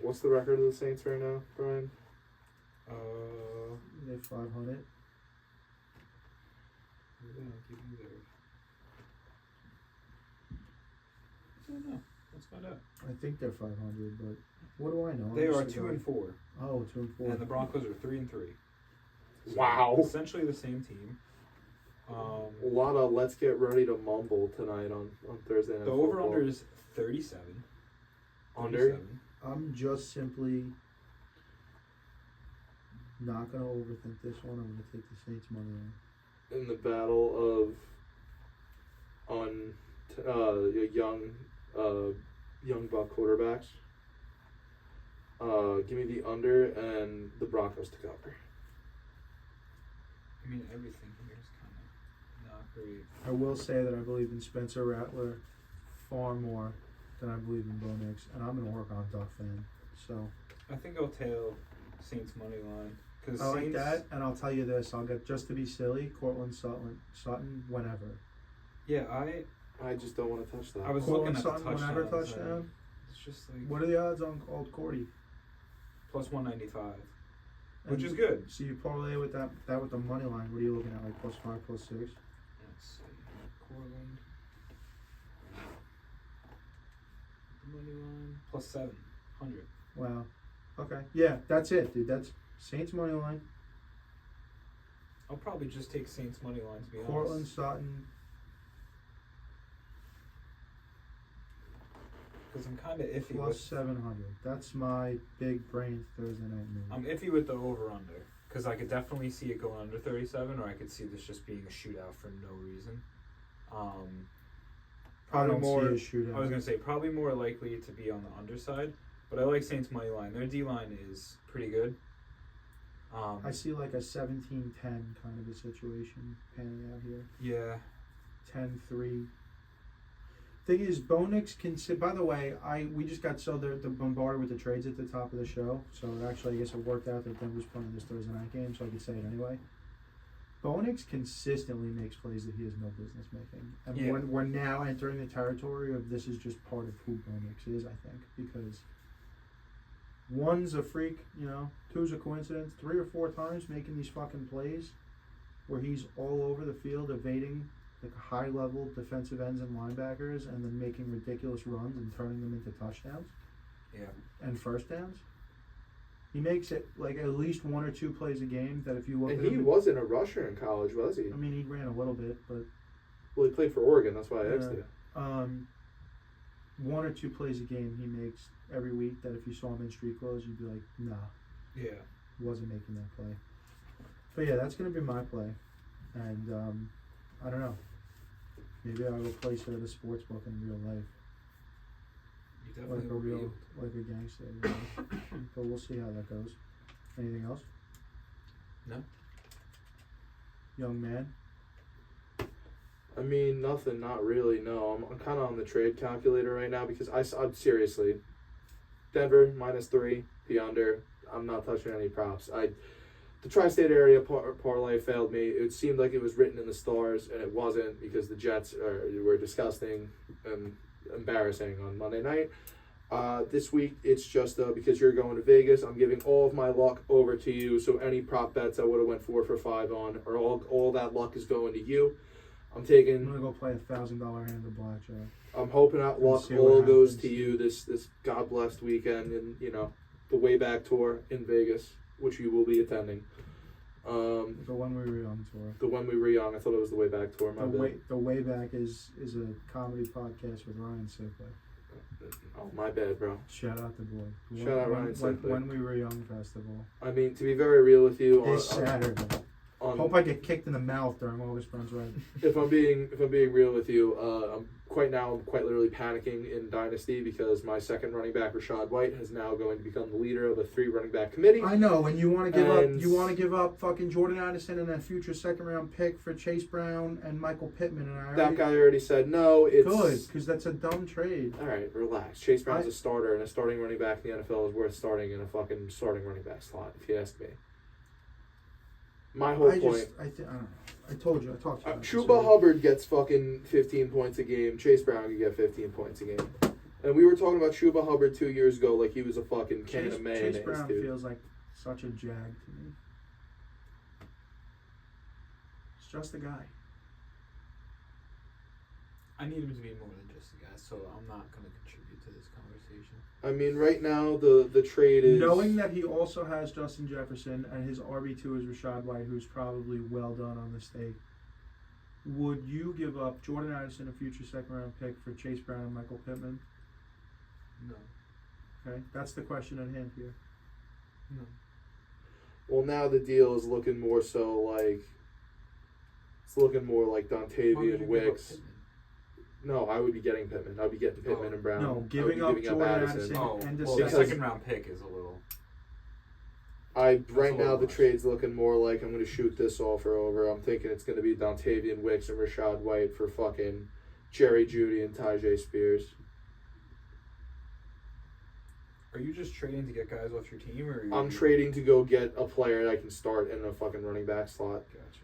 What's the record of the Saints right now, Brian?
They're 500.
I don't know. Let's find out.
I think they're 500, but what do I know?
They
I'm
are
just a
2
guy.
and 4,
Oh, 2 and 4.
and the Broncos are 3 and 3. So
Wow.
Essentially the same team.
A lot of let's get ready to mumble tonight on Thursday night.
The
football.
over/under is 37.
Under?
37.
I'm just simply not gonna overthink this one. I'm gonna take the Saints money line.
In the battle of young buck quarterbacks. Give me the under and the Broncos to cover.
I mean, everything here is kind of not great.
I will say that I believe in Spencer Rattler far more than I believe in Bo Nix, and I'm gonna work on Duck fan. So
I think I'll tail Saints money line because
I like that, and I'll tell you this: I'll get just to be silly, Cortland Sutton whenever.
Yeah,
I just don't want to touch that.
I was
Cortland
looking at the
Sutton whenever
touchdowns,
touchdown.
It's just like
What are the odds on Old Cordy?
plus 195, which is good.
So you parlay with that with the money line. What are you looking at? Like +5, +6?
Let's see, Cortland money line +7. 100.
Wow. Okay. Yeah, that's it, dude. That's Saints money line.
I'll probably just take Saints money line, to be
Portland,
honest.
Sutton.
Because I'm kind of iffy
Plus
with...
700. That's my big brain Thursday night move.
I'm iffy with the over-under. Because I could definitely see it going under 37, or I could see this just being a shootout for no reason.
I
Probably
don't
more...
see a shootout.
I was going to say, probably more likely to be on the underside. But I like Saints money line. Their D-line is pretty good.
I see like a 17-10 kind of a situation panning out here.
Yeah.
10-3. Thing is, Bo Nix can sit. By the way, we just got the bombarded with the trades at the top of the show. So actually, I guess it worked out that Denver's playing this Thursday night game, so I could say it anyway. Bo Nix consistently makes plays that he has no business making, and
Yeah.
we're now entering the territory of this is just part of who Bo Nix is. I think because one's a freak, two's a coincidence, 3 or 4 times making these fucking plays where he's all over the field evading like high-level defensive ends and linebackers and then making ridiculous runs and turning them into touchdowns
Yeah.
and first downs. He makes it like at least 1 or 2 plays a game that if you look
And
at
he
him,
wasn't a rusher in college, was he?
I mean, he ran a little bit, but
Well, he played for Oregon. That's why I asked
Yeah.
you.
1 or 2 plays a game he makes every week that if you saw him in street clothes, you'd be like, nah,
Yeah.
he wasn't making that play. But yeah, that's going to be my play. And I don't know. Maybe I'll go place it at a sports book in real life.
You definitely
Like a
will be
real,
able
like a gangster. But we'll see how that goes. Anything else?
No.
Young man?
I mean, nothing, not really. No, I'm kind of on the trade calculator right now because I'm seriously, Denver -3, the under. I'm not touching any props. The tri-state area parlay failed me. It seemed like it was written in the stars, and it wasn't because the Jets were disgusting and embarrassing on Monday night. This week, it's just because you're going to Vegas, I'm giving all of my luck over to you. So any prop bets I would have went 4 for 5 on, or all that luck is going to you. I'm
I'm
taking.
gonna go play $1,000 hand of blackjack.
I'm hoping out luck
see what
all goes
happens.
to you this God blessed weekend, and the way back tour in Vegas, which you will be attending.
The one we were young tour.
The one we were young, I thought it was the way back tour. My bad.
The way back is a comedy podcast with Ryan Sickler.
Oh, my bad, bro.
Shout out the boy.
Shout out Ryan Sickler.
When we were young festival.
I mean, to be very real with you,
This Saturday. Hope I get kicked in the mouth during August Burns Red.
if I'm being real with you, I'm quite literally panicking in Dynasty because my second running back, Rashad White, is now going to become the leader of a 3 running back committee.
I know, and you want to give up fucking Jordan Addison and a future 2nd round pick for Chase Brown and Michael Pittman, and
That guy already said no. It's
good because that's a dumb trade.
All right, relax. Chase Brown's a starter, and a starting running back in the NFL is worth starting in a fucking starting running back slot, if you ask me. My whole point.
I don't know. I told you. I talked to you.
Chuba Hubbard gets fucking 15 points a game. Chase Brown can get 15 points a game. And we were talking about Chuba Hubbard 2 years ago like he was a fucking can of mayonnaise,
Chase Brown
dude.
feels like such a jag to me. It's just a guy.
I need him to be more than just a guy, so I'm not going to contribute to this conversation.
I mean, right now, the trade is...
Knowing that he also has Justin Jefferson and his RB2 is Rashad White, who's probably well done on the stake, would you give up Jordan Addison, a future 2nd round pick, for Chase Brown and Michael Pittman?
No.
Okay, that's the question at hand here.
No.
Well, now the deal is looking more so like... It's looking more like
Why would you
Dontavian
give up
Wicks.
Pittman?
No, I would be getting Pittman. I'd be getting Pittman and Brown.
No,
I would
giving
be
up
giving
Jordan
Addison.
Addison
Oh,
and
well,
the
the
because-
2nd round pick is a little...
Right
a
now
little
the
much.
trade's looking more like I'm going to shoot this offer over. I'm thinking it's going to be Dontavian Wicks and Rashad White for fucking Jerry Jeudy and Tajay Spears.
Are you just trading to get guys off your team, or are you...
I'm trading to go get a player I can start in a fucking running back slot
Gotcha.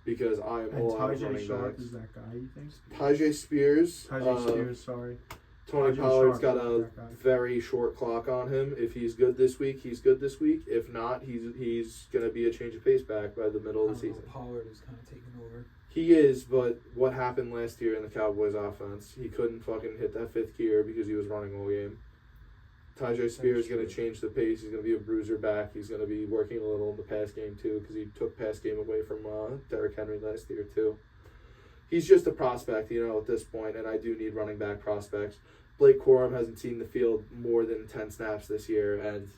because I am
And
all out of
Tajay
running
Sharp
backs.
is that guy, you think?
Tajay Spears.
Tajay Spears, sorry.
Tony
Tajay
Pollard's
Sharp
got
is
a
that guy.
very short clock on him. If he's good this week, he's good this week. If not, he's going to be a change of pace back by the middle of the season.
Pollard is kind of taking over.
He is, but what happened last year in the Cowboys offense? He couldn't fucking hit that 5th gear because he was running all game. Tajay Spears is going to change the pace. He's going to be a bruiser back. He's going to be working a little in the pass game too, because he took pass game away from Derrick Henry last year too. He's just a prospect, at this point, and I do need running back prospects. Blake Corum hasn't seen the field more than 10 snaps this year, and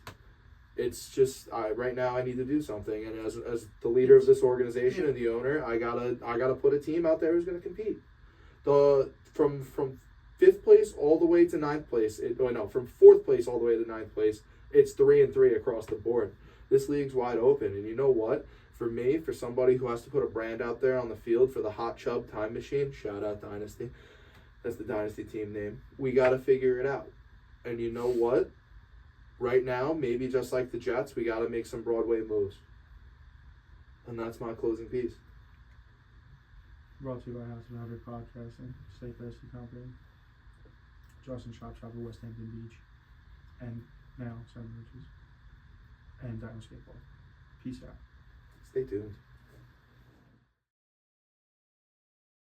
it's just right now I need to do something. And as the leader of this organization and the owner, I gotta put a team out there who's going to compete. From 5th place all the way to 9th place. From 4th place all the way to 9th place, it's 3-3 across the board. This league's wide open, and you know what? For me, for somebody who has to put a brand out there on the field for the Hot Chub Time Machine, shout out Dynasty. That's the Dynasty team name. We got to figure it out. And you know what? Right now, maybe just like the Jets, we got to make some Broadway moves. And that's my closing piece.
Brought to you by House of Maverick Podcasting, State Thirsty Company, Justin Shop Shop at West Hampton Beach, and now Seven Ridges, and Dino Skateball. Peace out.
Stay tuned.